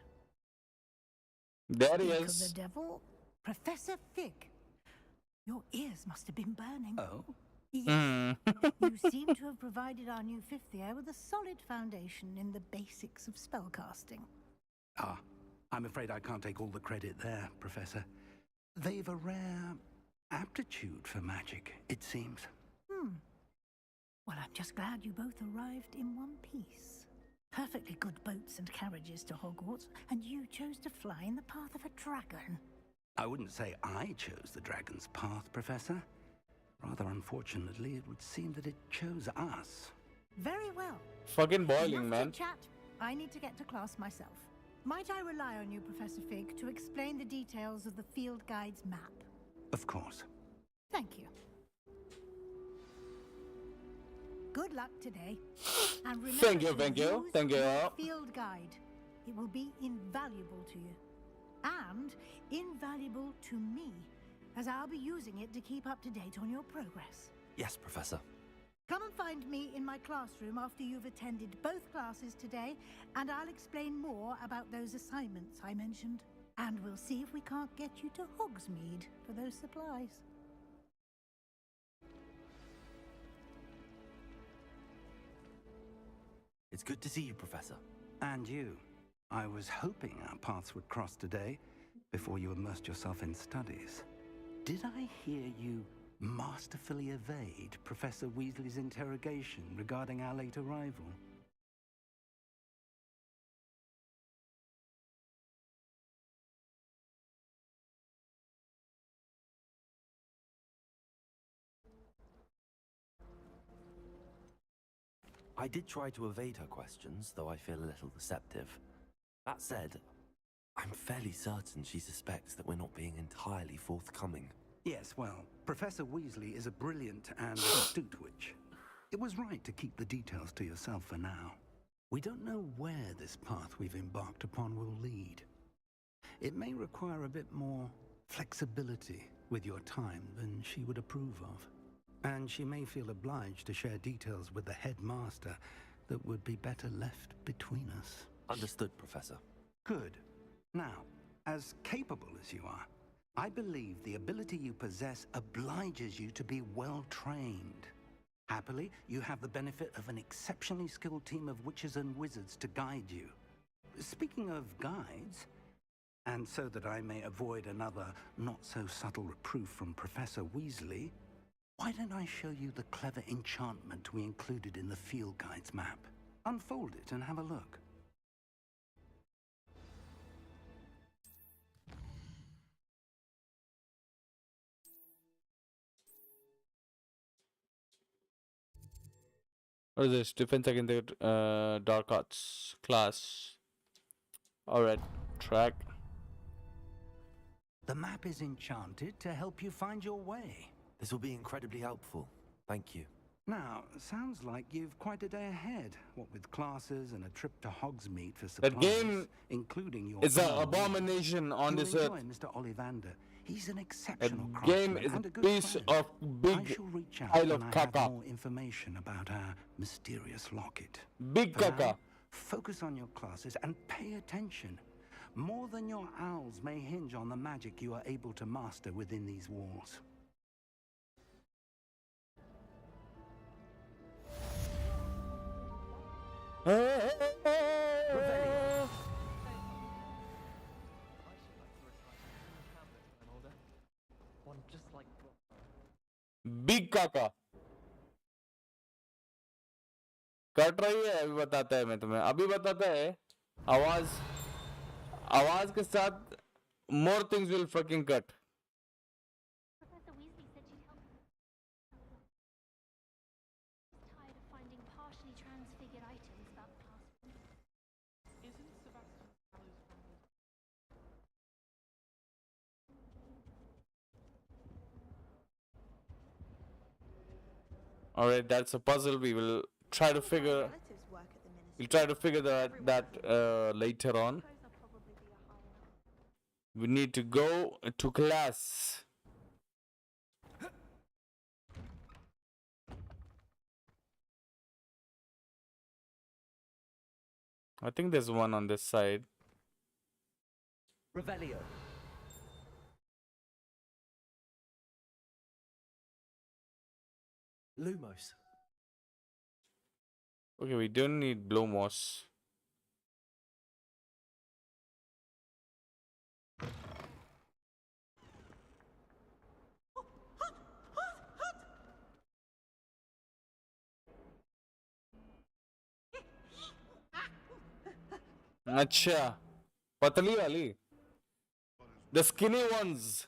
There he Speak is. of the devil, Professor Fig. Your ears must have been burning. Oh? Yes. You seem to have provided our new fifth year with a solid foundation in the basics of spellcasting. Ah, I'm afraid I can't take all the credit there, Professor. They've a rare aptitude for magic, it seems. Well, I'm just glad you both arrived in one piece. Perfectly good boats and carriages to Hogwarts, and you chose to fly in the path of a dragon. I wouldn't say I chose the dragon's path, Professor. Rather unfortunately, it would seem that it chose us. Very well. Fucking boiling, Enough man. chit-chat. I need to get to class myself. Might I rely on you, Professor Fig, to explain the details of the field guide's map? Of course. Thank you. Good luck today. And remember Thank you, to thank you, use thank you. your field guide. It will be invaluable to you. And invaluable to me, as I'll be using it to keep up to date on your progress. Yes, Professor. Come and find me in my classroom after you've attended both classes today, and I'll explain more about those assignments I mentioned. And we'll see if we can't get you to Hogsmeade for those supplies. It's good to see you, Professor. And you. I was hoping our paths would cross today, before you immersed yourself in studies. Did I hear you masterfully evade Professor Weasley's interrogation regarding our late arrival? I did try to evade her questions, though I feel a little deceptive. That said, I'm fairly certain she suspects that we're not being entirely forthcoming. Yes, well, Professor Weasley is a brilliant and astute witch. It was right to keep the details to yourself for now. We don't know where this path we've embarked upon will lead. It may require a bit more flexibility with your time than she would approve of. And she may feel obliged to share details with the headmaster that would be better left between us. Understood, Professor. Good. Now, as capable as you are, I believe the ability you possess obliges you to be well trained. Happily, you have the benefit of an exceptionally skilled team of witches and wizards to guide you. Speaking of guides, and so that I may avoid another not-so-subtle reproof from Professor Weasley, why don't I show you the clever enchantment we included in the field guide's map? Unfold it and have a look. What is this? Defense against dark arts class. Alright, track. The map is enchanted to help you find your way. This will be incredibly helpful. Thank you. Now, sounds like you've quite a day ahead. What with classes and a trip to Hogsmeade for supplies, That game including your is an abomination on this earth. Mr. Ollivander. He's an exceptional That game is and a a good piece friend. of big I shall reach out pile when of I have caca. more information about our mysterious locket. Big For now, caca. focus on your classes and pay attention. More than your owls may hinge on the magic you are able to master within these walls. Big काका cut रही है अभी बताता है मैं तुम्हें अभी बताता है आवाज के साथ more things will fucking cut. Professor Weasley said she'd help. Tired of finding partially transfigured items about the classroom. Isn't Sebastian Fallow's family? All right, that's a puzzle. We will try to figure. We'll try to figure that later on. We need to go to class. I think there's one on this side. Revelio. Lumos. Okay, we don't need Blomos. अच्छा पतली वाली the skinny ones.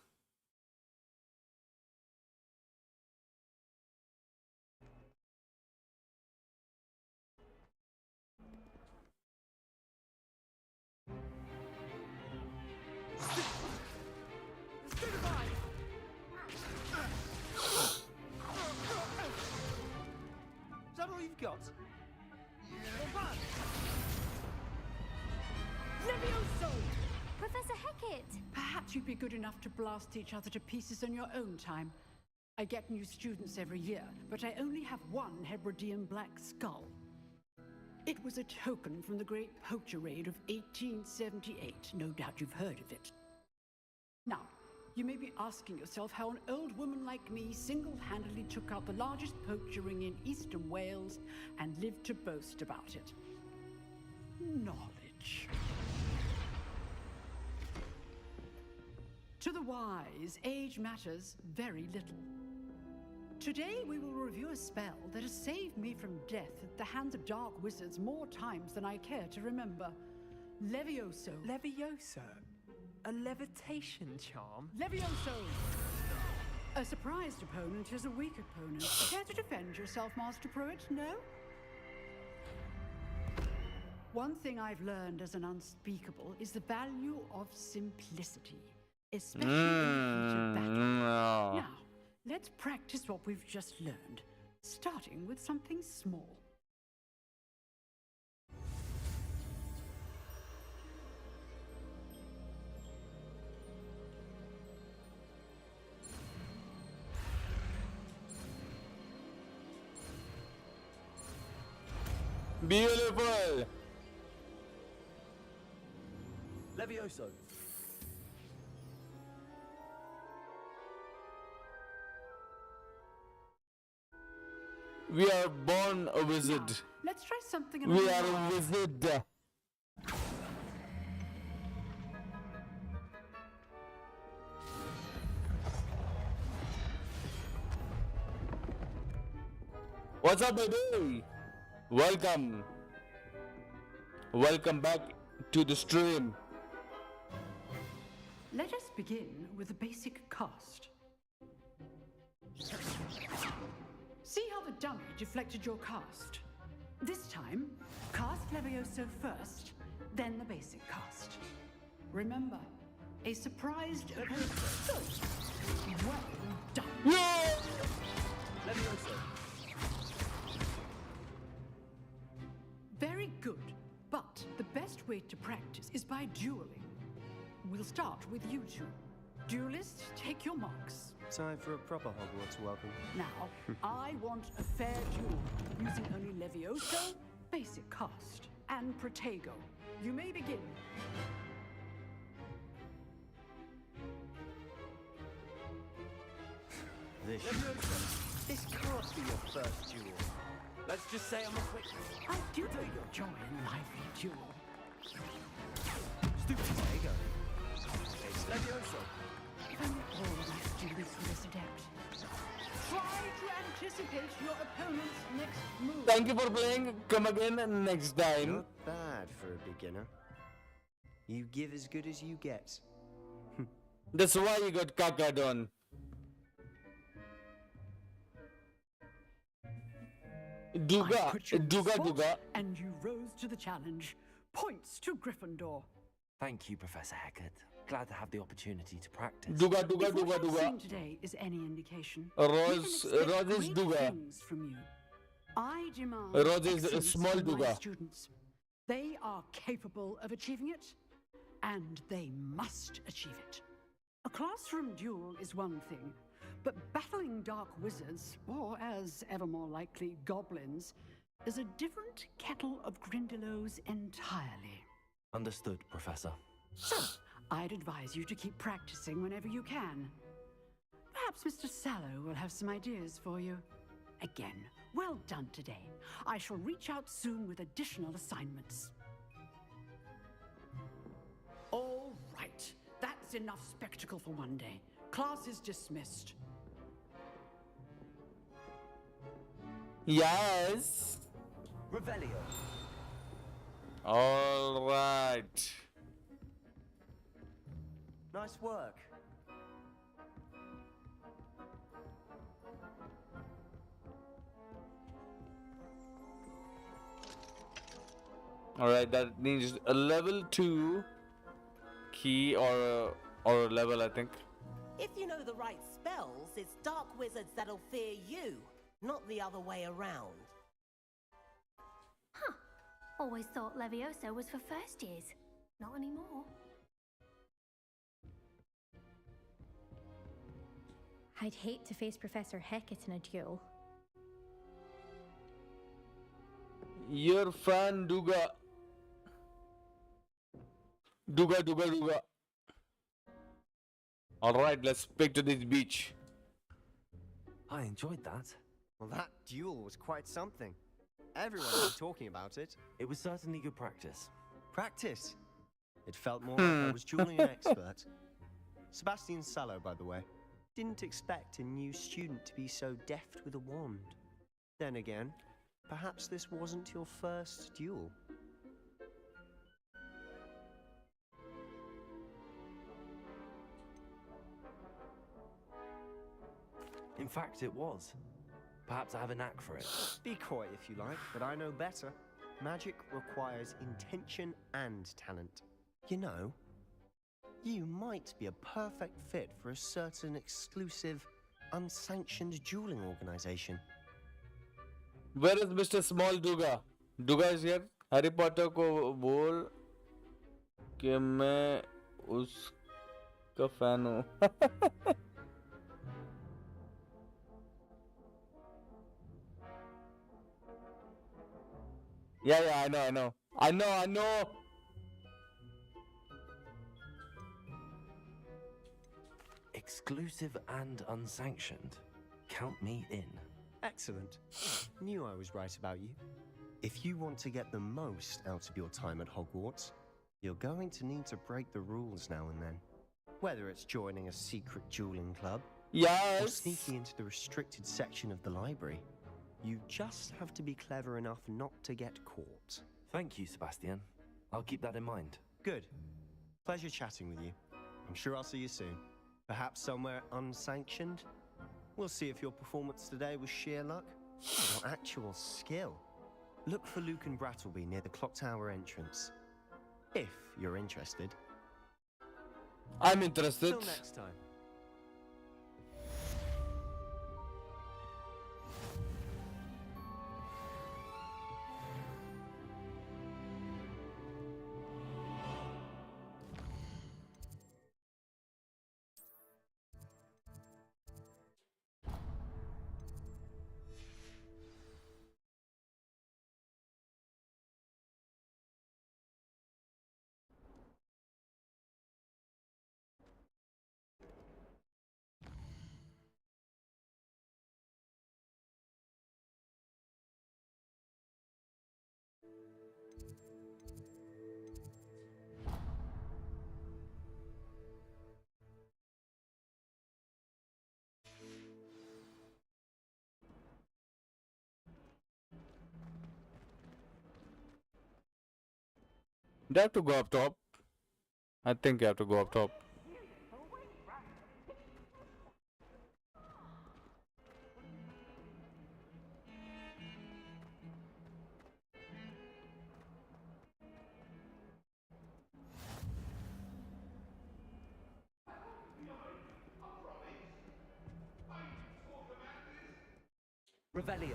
Is that all you've got? Levioso! Professor Hecat! Perhaps you'd be good enough to blast each other to pieces on your own time. I get new students every year, but I only have one Hebridean black skull. It was a token from the Great Poacher Raid of 1878. No doubt you've heard of it. Now, you may be asking yourself how an old woman like me single-handedly took out the largest poacher ring in eastern Wales and lived to boast about it. Knowledge. To the wise, age matters very little. Today we will review a spell that has saved me from death at the hands of dark wizards more times than I care to remember. Levioso. Levioso? A levitation charm? Levioso! A surprised opponent is a weak opponent. Care to defend yourself, Master Pruitt? No? One thing I've learned as an unspeakable is the value of simplicity, especially in the heat of battle. Now, let's practice what we've just learned, starting with something small. Beautiful. Levioso. We are born a wizard. Now, let's try something. We are a wizard. What's up, baby? Welcome. Welcome back to the stream. Let us begin with a basic cast. See how the dummy deflected your cast? This time, cast Levioso first, then the basic cast. Remember, a surprised opponent. Well done. Levioso. Very good, but the best way to practice is by dueling. We'll start with you two. Duelists, take your marks. Time for a proper Hogwarts welcome. Now, I want a fair duel, using only Levioso, basic cast, and Protego. You may begin. This can't be your first duel. Let's just say I'm a quick. I do enjoy a lively duel. Stupid Protego. It's Levioso. If only all of my students were this adept. Try to anticipate your opponent's next move. Thank you for playing. Come again next time. Not bad for a beginner. You give as good as you get. That's why you got caca done. Duga, Duga. And you rose to the challenge. Points to Gryffindor. Thank you, Professor Hecat. Glad to have the opportunity to practice. Duga. If what I've seen today is any indication, Rose is Duga. things from you. I demand Rose is a excellence small from my Duga. students. They are capable of achieving it, and they must achieve it. A classroom duel is one thing, but battling dark wizards, or as ever more likely, goblins, is a different kettle of Grindylows entirely. Understood, Professor. So, I'd advise you to keep practicing whenever you can. Perhaps Mr. Sallow will have some ideas for you. Again, well done today. I shall reach out soon with additional assignments. All right, that's enough spectacle for one day. Class is dismissed. Yes. Revelio. All right. Nice work. All right, that needs a level 2 key or a level, I think. If you know the right spells, it's dark wizards that'll fear you, not the other way around. Huh. Always thought Levioso was for first years. Not anymore. I'd hate to face Professor Hecat in a duel. Your fan Duga. Duga. All right, let's pick to this beach. I enjoyed that. Well, that duel was quite something. Everyone was talking about it. It was certainly good practice. Practice? It felt more like I was dueling an expert. Sebastian Sallow, by the way. Didn't expect a new student to be so deft with a wand. Then again, perhaps this wasn't your first duel. In fact, it was. Perhaps I have a knack for it. Be coy if you like, but I know better. Magic requires intention and talent. You know, you might be a perfect fit for a certain exclusive, unsanctioned dueling organization. Where is Mr. Small Duga? Duga is here. Harry Potter को बोल कि मैं उसका fan हूँ. Yeah, I know. Exclusive and unsanctioned. Count me in. Excellent. Knew I was right about you. If you want to get the most out of your time at Hogwarts, you're going to need to break the rules now and then. Whether it's joining a secret dueling club, or sneaking into the restricted section of the library, you just have to be clever enough not to get caught. Thank you, Sebastian. I'll keep that in mind. Good. Pleasure chatting with you. I'm sure I'll see you soon. Perhaps somewhere unsanctioned? We'll see if your performance today was sheer luck or actual skill. Look for Luke and Brattleby near the clock tower entrance. If you're interested. I'm interested. Till next time. Do I have to go up top? I think you have to go up top. Revelio.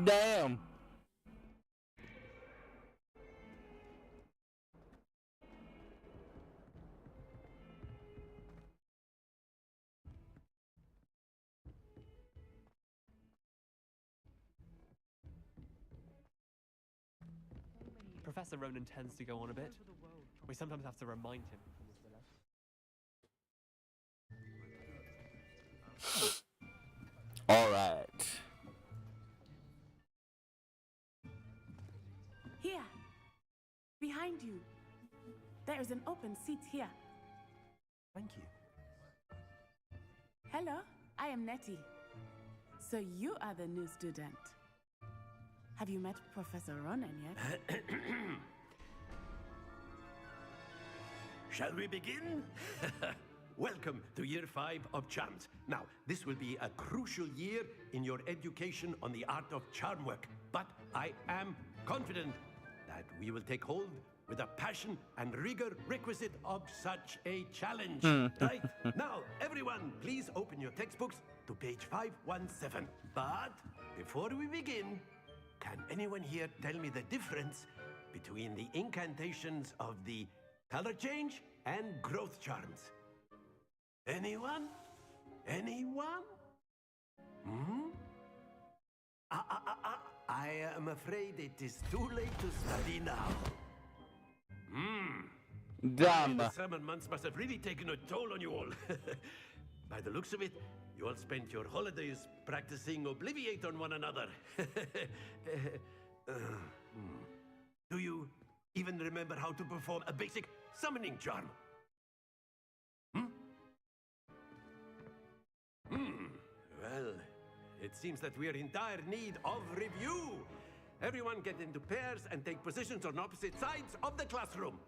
Damn. Professor Ronan tends to go on a bit. We sometimes have to remind him. All right. Here. Behind you. There is an open seat here. Thank you. Hello, I am Nettie. So you are the new student. Have you met Professor Ronan yet? Shall we begin? Welcome to Year 5 of Charms. Now, this will be a crucial year in your education on the art of charm work, but I am confident that we will take hold with the passion and rigor requisite of such a challenge. Right? Now, everyone, please open your textbooks to page 517. But before we begin, can anyone here tell me the difference between the incantations of the color change and growth charms? Anyone? Anyone? Hmm? I am afraid it is too late to study now. Damn. The summer months must have really taken a toll on you all. By the looks of it, you all spent your holidays practicing Obliviate on one another. Do you even remember how to perform a basic summoning charm? Well, it seems that we are in dire need of review. Everyone get into pairs and take positions on opposite sides of the classroom.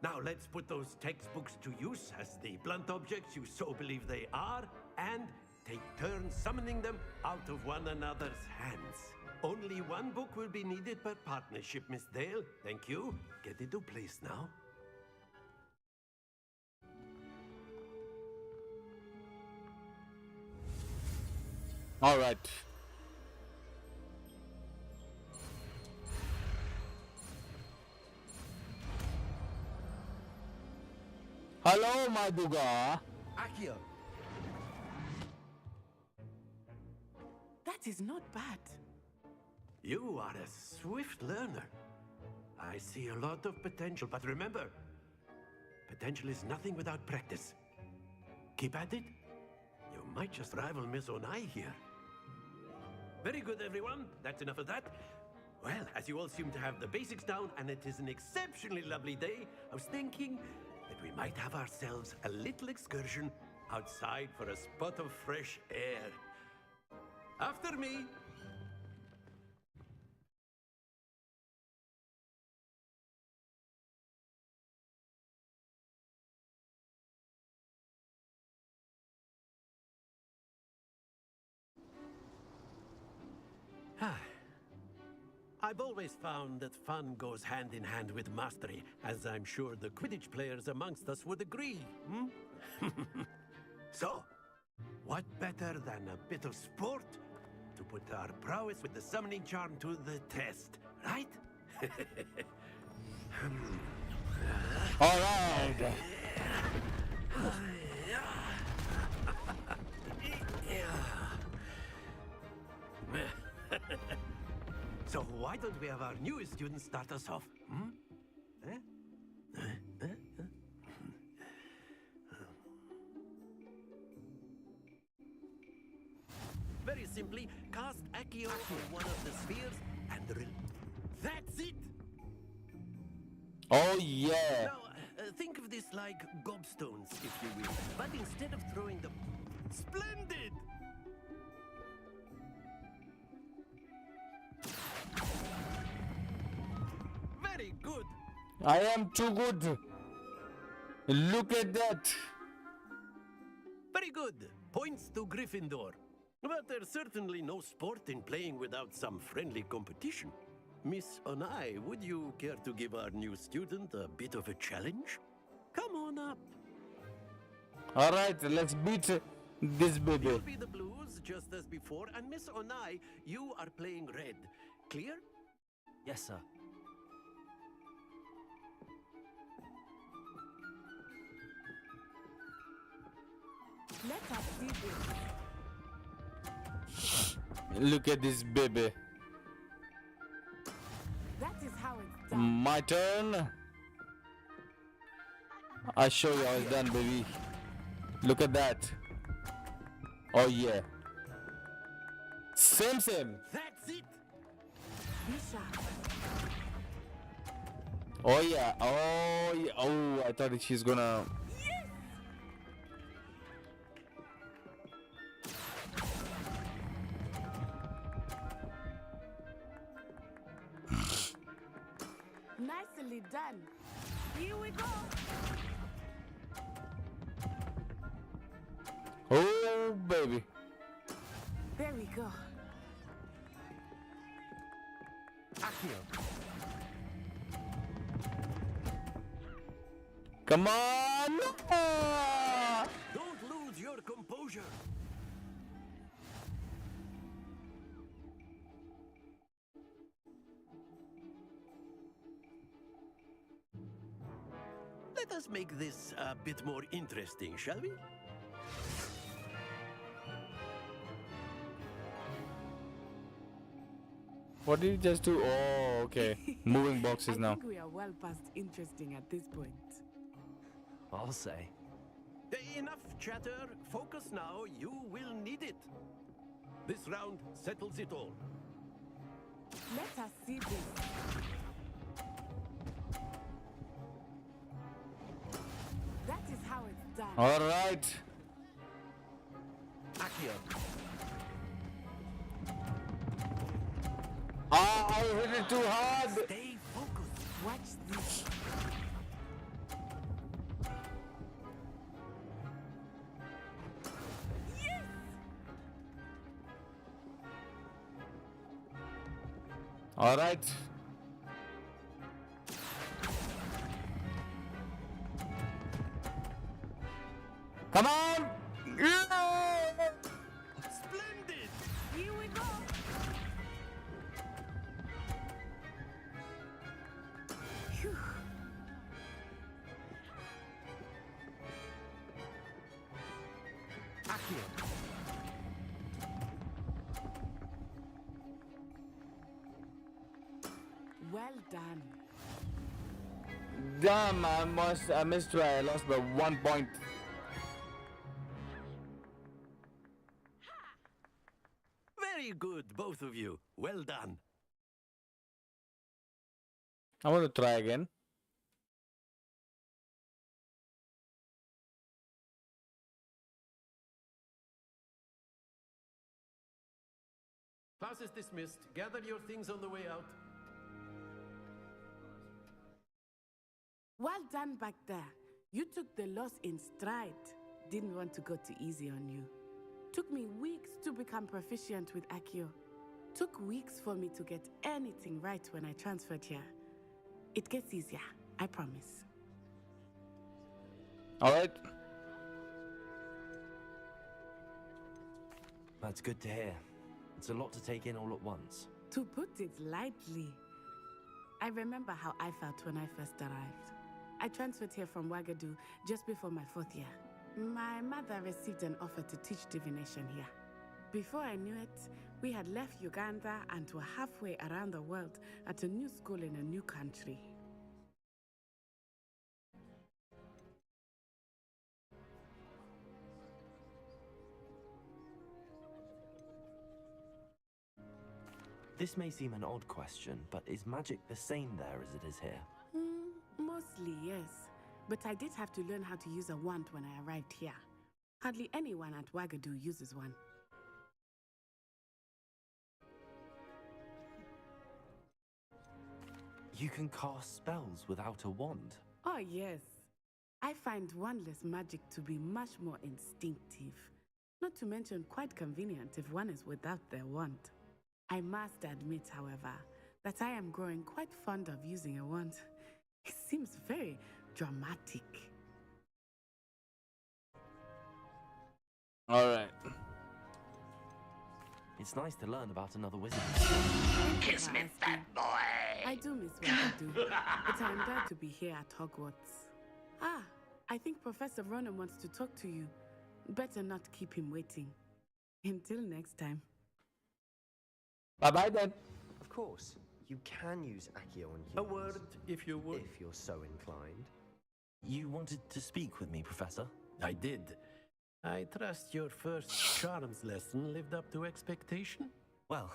Now let's put those textbooks to use as the blunt objects you so believe they are, and take turns summoning them out of one another's hands. Only one book will be needed per partnership, Miss Dale. Thank you. Get into place now. All right. Hello, my Duga. Accio. That is not bad. You are a swift learner. I see a lot of potential, but remember, potential is nothing without practice. Keep at it. You might just rival Miss Onai here. Very good, everyone. That's enough of that. Well, as you all seem to have the basics down, and it is an exceptionally lovely day, I was thinking that we might have ourselves a little excursion outside for a spot of fresh air. After me. I've always found that fun goes hand in hand with mastery, as I'm sure the Quidditch players amongst us would agree. So, what better than a bit of sport to put our prowess with the summoning charm to the test, right? All right. So why don't we have our newest student start us off? Very simply, cast Accio on one of the spheres and that's it! Oh yeah. Now, think of this like gobstones, if you will. But instead of throwing them... Splendid! Very good! I am too good. Look at that. Very good. Points to Gryffindor. But there's certainly no sport in playing without some friendly competition. Miss Onai, would you care to give our new student a bit of a challenge? Come on up. All right, let's beat this baby. You'll be the blues, just as before, and Miss Onai, you are playing red. Clear? Yes, sir. Let us see this. Look at this baby. That is how it's done. My turn. I show you how it's done, baby. Look at that. Oh yeah. Same. That's it. Oh yeah. Oh yeah. Oh, I thought she's gonna. Nicely done. Here we go. Oh baby. There we go. Come on. Don't lose your composure. Let us make this a bit more interesting, shall we? What did you just do? Oh, okay. Moving boxes now. I think we are well past interesting at this point. I'll say. Enough chatter. Focus now. You will need it. This round settles it all. Let us see this. That is how it's done. All right. Accio. Ah, I hit it too hard. Stay focused. Watch this. Yes! All right. Come on. Yeah! Splendid! Here we go. Phew. Accio. Well done. Damn, I missed try. I lost by 1 point. Very good, both of you. Well done. I want to try again. Class is dismissed. Gather your things on the way out. Well done back there. You took the loss in stride. Didn't want to go too easy on you. Took me weeks to become proficient with Accio. Took weeks for me to get anything right when I transferred here. It gets easier, I promise. Alright. That's good to hear. It's a lot to take in all at once. To put it lightly, I remember how I felt when I first arrived. I transferred here from Wagadu just before my 4th year. My mother received an offer to teach divination here. Before I knew it, we had left Uganda and were halfway around the world at a new school in a new country. This may seem an odd question, but is magic the same there as it is here? Mostly, yes. But I did have to learn how to use a wand when I arrived here. Hardly anyone at Wagadu uses one. You can cast spells without a wand? Oh, yes. I find wandless magic to be much more instinctive. Not to mention quite convenient if one is without their wand. I must admit, however, that I am growing quite fond of using a wand. It seems very dramatic. Alright. It's nice to learn about another wizard. Kiss me, fat boy! I do miss what I do, but I'm glad to be here at Hogwarts. Ah, I think Professor Ronan wants to talk to you. Better not keep him waiting. Until next time. Bye-bye then. Of course, you can use Accio on humans. A word, if you would. If you're so inclined. You wanted to speak with me, Professor? I did. I trust your first charms lesson lived up to expectation? Well,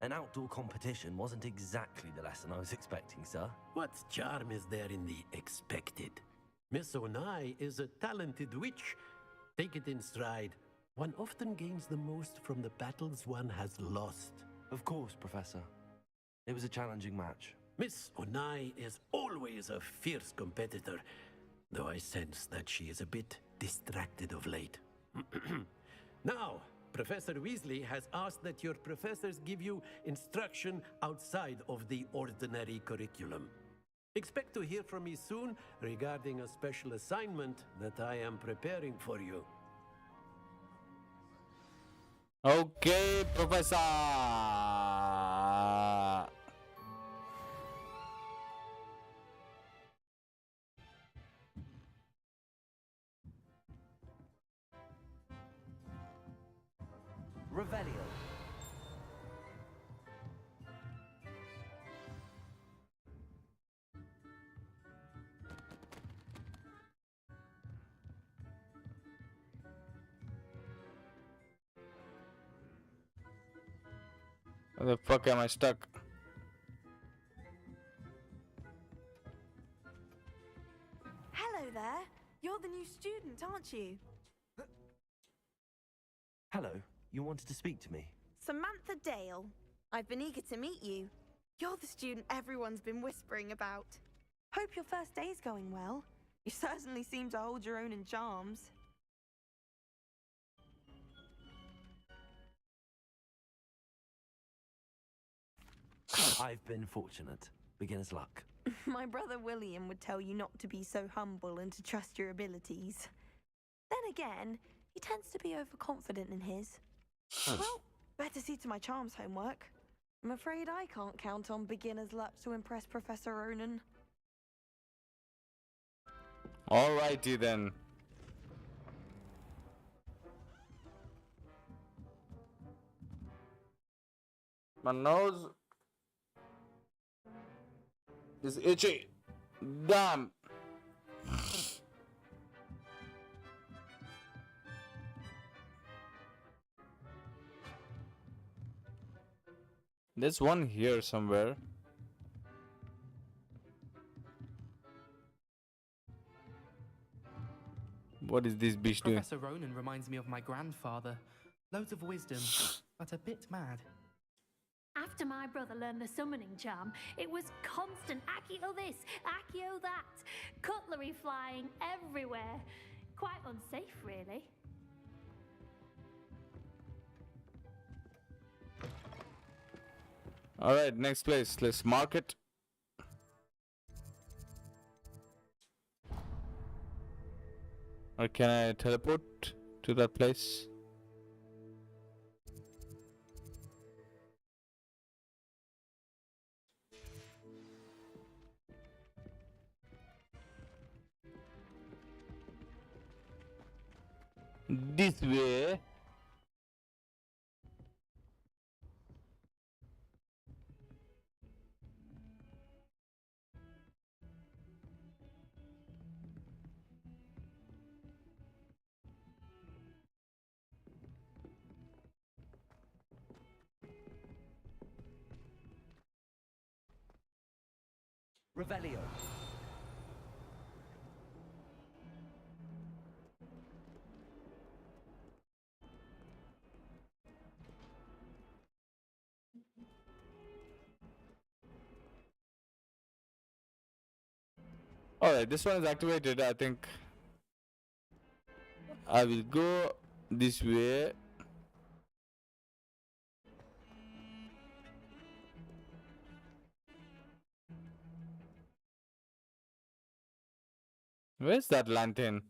an outdoor competition wasn't exactly the lesson I was expecting, sir. What charm is there in the expected? Miss Onai is a talented witch. Take it in stride. One often gains the most from the battles one has lost. Of course, Professor. It was a challenging match. Miss Onai is always a fierce competitor, though I sense that she is a bit distracted of late. Now, Professor Weasley has asked that your professors give you instruction outside of the ordinary curriculum. Expect to hear from me soon regarding a special assignment that I am preparing for you. Okay, Professor. Revelio. Where the fuck am I stuck? Hello there. You're the new student, aren't you? Hello. You wanted to speak to me? Samantha Dale. I've been eager to meet you. You're the student everyone's been whispering about. Hope your first day's going well. You certainly seem to hold your own in charms. I've been fortunate. Beginner's luck. My brother William would tell you not to be so humble and to trust your abilities. Then again, he tends to be overconfident in his. Well, better see to my charms homework. I'm afraid I can't count on beginner's luck to impress Professor Ronan. Alrighty then. My nose is itchy. Damn. There's one here somewhere. What is this beast doing? Professor Ronan reminds me of my grandfather. Loads of wisdom, but a bit mad. After my brother learned the summoning charm, it was constant Accio this, Accio that. Cutlery flying everywhere. Quite unsafe, really. Alright, next place. Let's mark it. Or can I teleport to that place? This way. Revelio. Alright, this one is activated. I think I will go this way. Where's that lantern?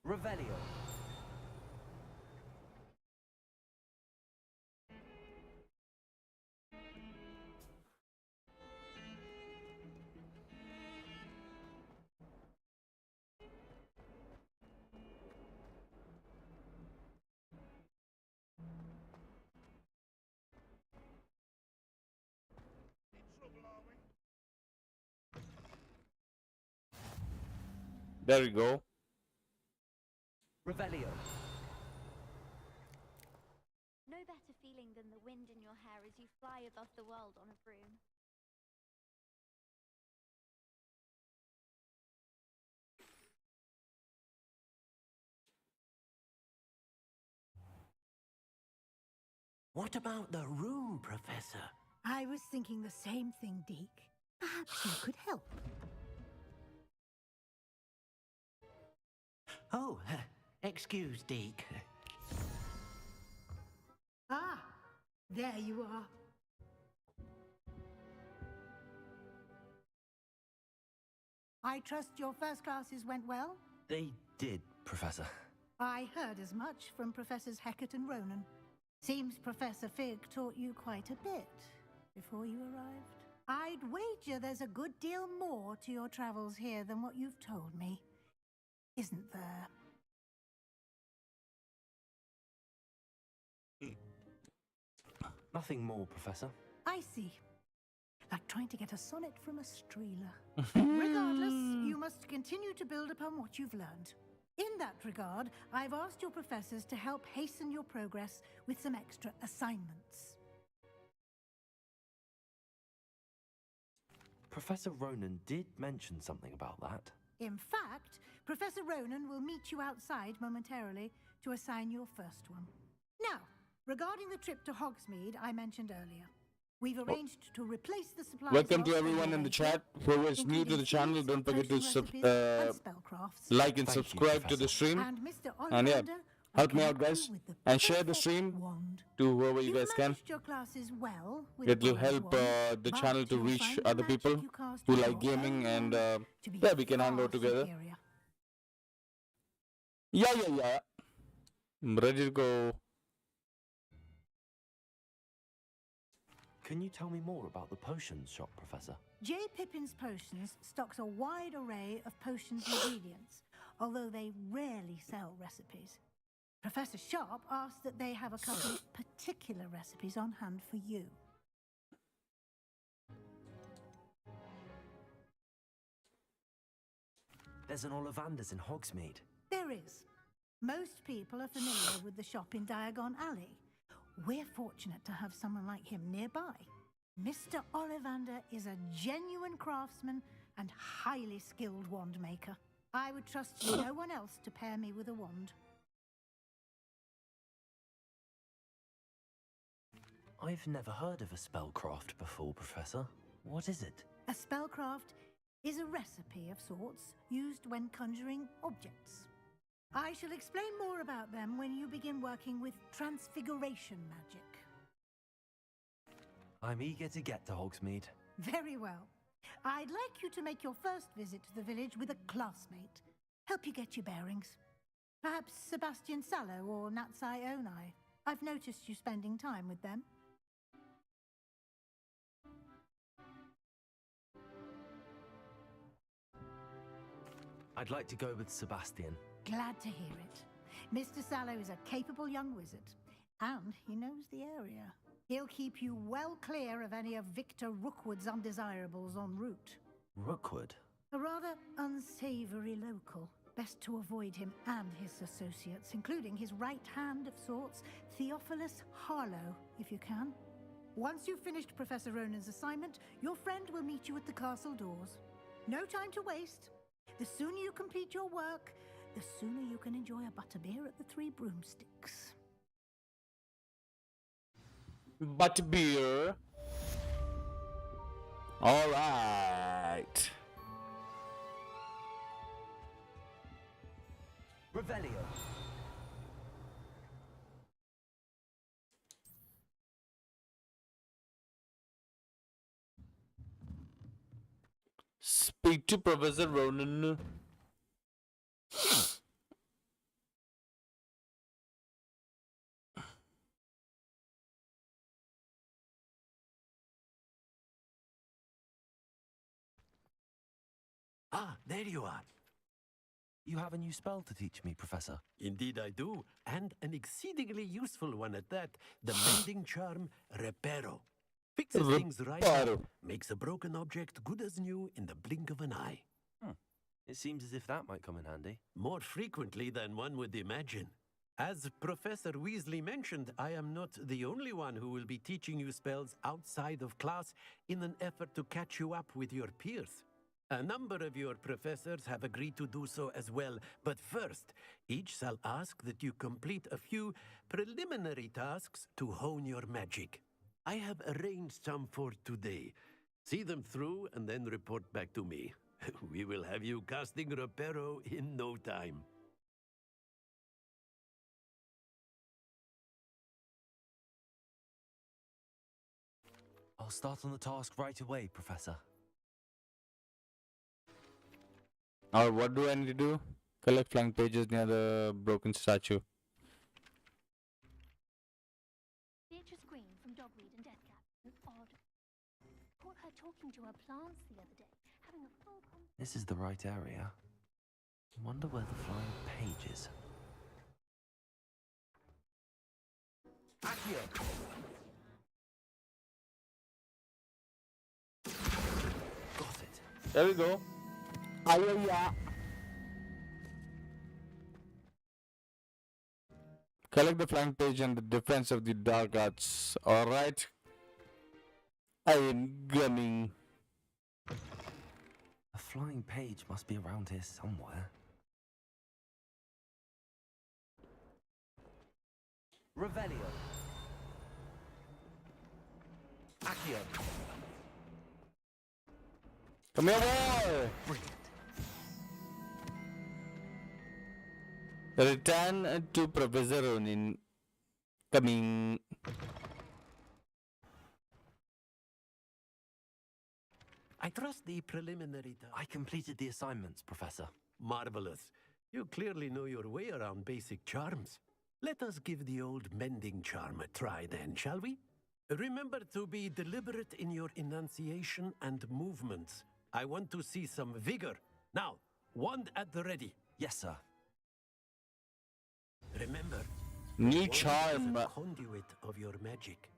Revelio. There we go. Revelio. No better feeling than the wind in your hair as you fly above the world on a broom. What about the room, Professor? I was thinking the same thing, Deke. Perhaps you could help. Oh, excuse, Deke. Ah, there you are. I trust your first classes went well? They did, Professor. I heard as much from Professors Hecat and Ronan. Seems Professor Fig taught you quite a bit before you arrived. I'd wager there's a good deal more to your travels here than what you've told me. Isn't there? Nothing more, Professor. I see. Like trying to get a sonnet from a streeler. Regardless, you must continue to build upon what you've learned. In that regard, I've asked your professors to help hasten your progress with some extra assignments. Professor Ronan did mention something about that. In fact, Professor Ronan will meet you outside momentarily to assign your first one. Now, regarding the trip to Hogsmeade I mentioned earlier, we've arranged to replace the supplies. Welcome to everyone in the chat. Whoever is new to the channel, don't forget to like and subscribe to the stream. And yeah, help me out, guys, and share the stream to whoever you guys can. It will help the channel to reach other people who like gaming, and yeah, we can hang out together. Yeah. I'm ready to go. Can you tell me more about the potions shop, Professor? J. Pippin's Potions stocks a wide array of potions ingredients, although they rarely sell recipes. Professor Sharp asked that they have a couple of particular recipes on hand for you. There's an Ollivander's in Hogsmeade. There is. Most people are familiar with the shop in Diagon Alley. We're fortunate to have someone like him nearby. Mr. Ollivander is a genuine craftsman and highly skilled wand maker. I would trust no one else to pair me with a wand. I've never heard of a spellcraft before, Professor. What is it? A spellcraft is a recipe of sorts used when conjuring objects. I shall explain more about them when you begin working with transfiguration magic. I'm eager to get to Hogsmeade. Very well. I'd like you to make your first visit to the village with a classmate. Help you get your bearings. Perhaps Sebastian Sallow or Natsai Onai. I've noticed you spending time with them. I'd like to go with Sebastian. Glad to hear it. Mr. Sallow is a capable young wizard, and he knows the area. He'll keep you well clear of any of Victor Rookwood's undesirables en route. Rookwood? A rather unsavory local. Best to avoid him and his associates, including his right hand of sorts, Theophilus Harlow, if you can. Once you've finished Professor Ronan's assignment, your friend will meet you at the castle doors. No time to waste. The sooner you complete your work, the sooner you can enjoy a butterbeer at the Three Broomsticks. Butterbeer. All right. Revelio. Speak to Professor Ronan. Ah, there you are. You have a new spell to teach me, Professor. Indeed I do, and an exceedingly useful one at that. The mending charm, Reparo. Fixes things right up, makes a broken object good as new in the blink of an eye. It seems as if that might come in handy. More frequently than one would imagine. As Professor Weasley mentioned, I am not the only one who will be teaching you spells outside of class in an effort to catch you up with your peers. A number of your professors have agreed to do so as well, but first, each shall ask that you complete a few preliminary tasks to hone your magic. I have arranged some for today. See them through and then report back to me. We will have you casting Reparo in no time. I'll start on the task right away, Professor. Or what do I need to do? Collect flying pages near the broken statue. Beatrice Green from Dogweed and Deathcap. An odd. Caught her talking to her plants the other day, having a full conversation. This is the right area. Wonder where the flying page is. Accio. Got it. There we go. Yeah. Collect the flying page and the defense of the dark arts. Alright. I am coming. A flying page must be around here somewhere. Revelio. Accio. Come here, boy! Brilliant. Return to Professor Ronin. Coming. I trust the preliminary task. I completed the assignments, Professor. Marvelous. You clearly know your way around basic charms. Let us give the old mending charm a try then, shall we? Remember to be deliberate in your enunciation and movements. I want to see some vigor. Now, wand at the ready. Yes, sir. Remember, New wand is charm. a conduit of your magic.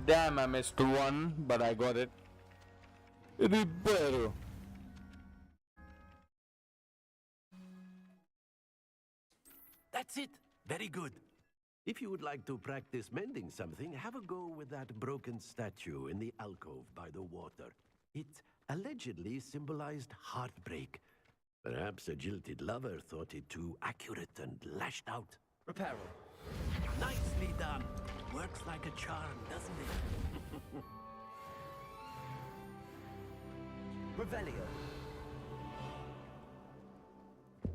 Damn, I missed one, but I got it. Reparo. That's it. Very good. If you would like to practice mending something, have a go with that broken statue in the alcove by the water. It allegedly symbolized heartbreak. Perhaps a jilted lover thought it too accurate and lashed out. Reparo. Nicely done. Works like a charm, doesn't it? Revelio.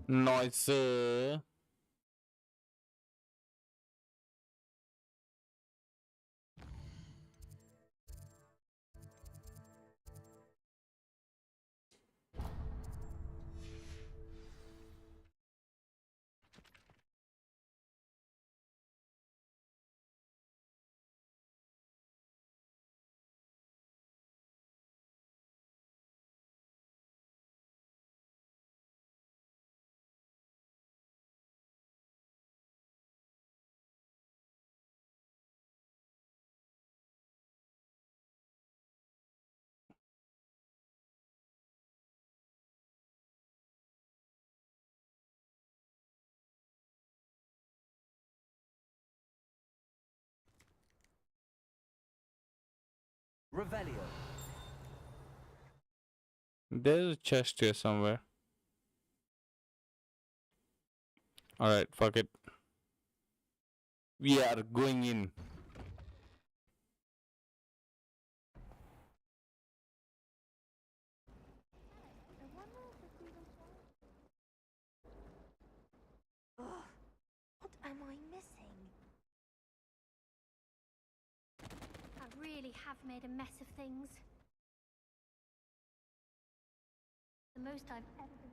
Nice. Revelio. There's a chest here somewhere. Alright, fuck it. We are going in. Ugh, what am I missing? I really have made a mess of things. The most I've ever been.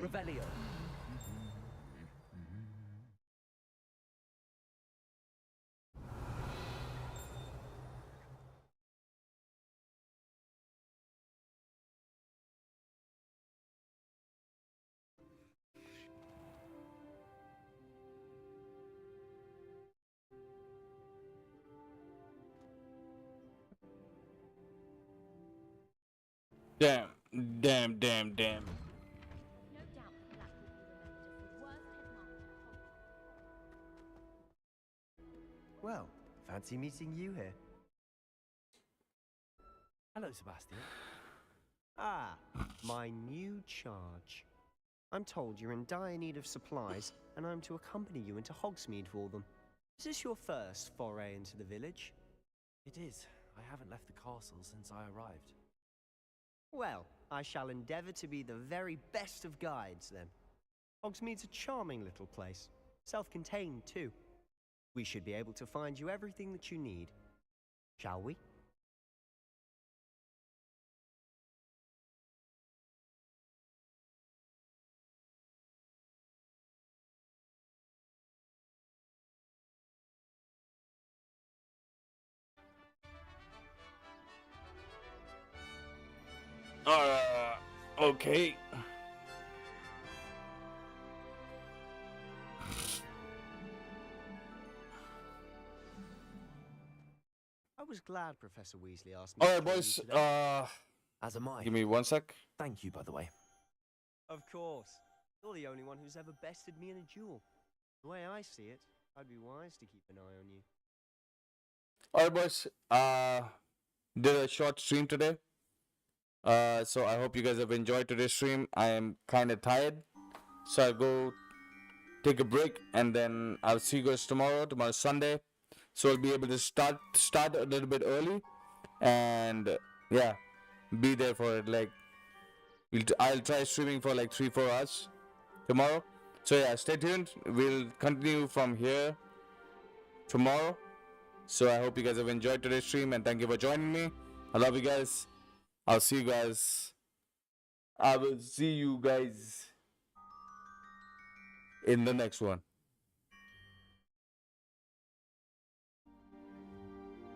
Revelio. Damn, damn, damn, damn. No doubt the Black will be remembered as the worst headmaster. Well, fancy meeting you here. Hello, Sebastian. Ah, my new charge. I'm told you're in dire need of supplies, and I'm to accompany you into Hogsmeade for them. Is this your first foray into the village? It is. I haven't left the castle since I arrived. Well, I shall endeavour to be the very best of guides, then. Hogsmeade's a charming little place. Self-contained, too. We should be able to find you everything that you need. Shall we? Okay. I was glad Professor Weasley asked me. Alright, boys. As am I. Give me 1 sec. Thank you, by the way. Of course. You're the only one who's ever bested me in a duel. The way I see it, I'd be wise to keep an eye on you. Alright, boys. Did a short stream today. So I hope you guys have enjoyed today's stream. I am kind of tired, so I'll go take a break, and then I'll see you guys tomorrow. Tomorrow's Sunday, so I'll be able to start a little bit early, and yeah, be there for it. Like, I'll try streaming for like 3-4 hours tomorrow. So yeah, stay tuned. We'll continue from here tomorrow. So I hope you guys have enjoyed today's stream, and thank you for joining me. I love you guys. I'll see you guys. I will see you guys in the next one.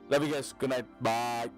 Love you guys. Good night. Bye.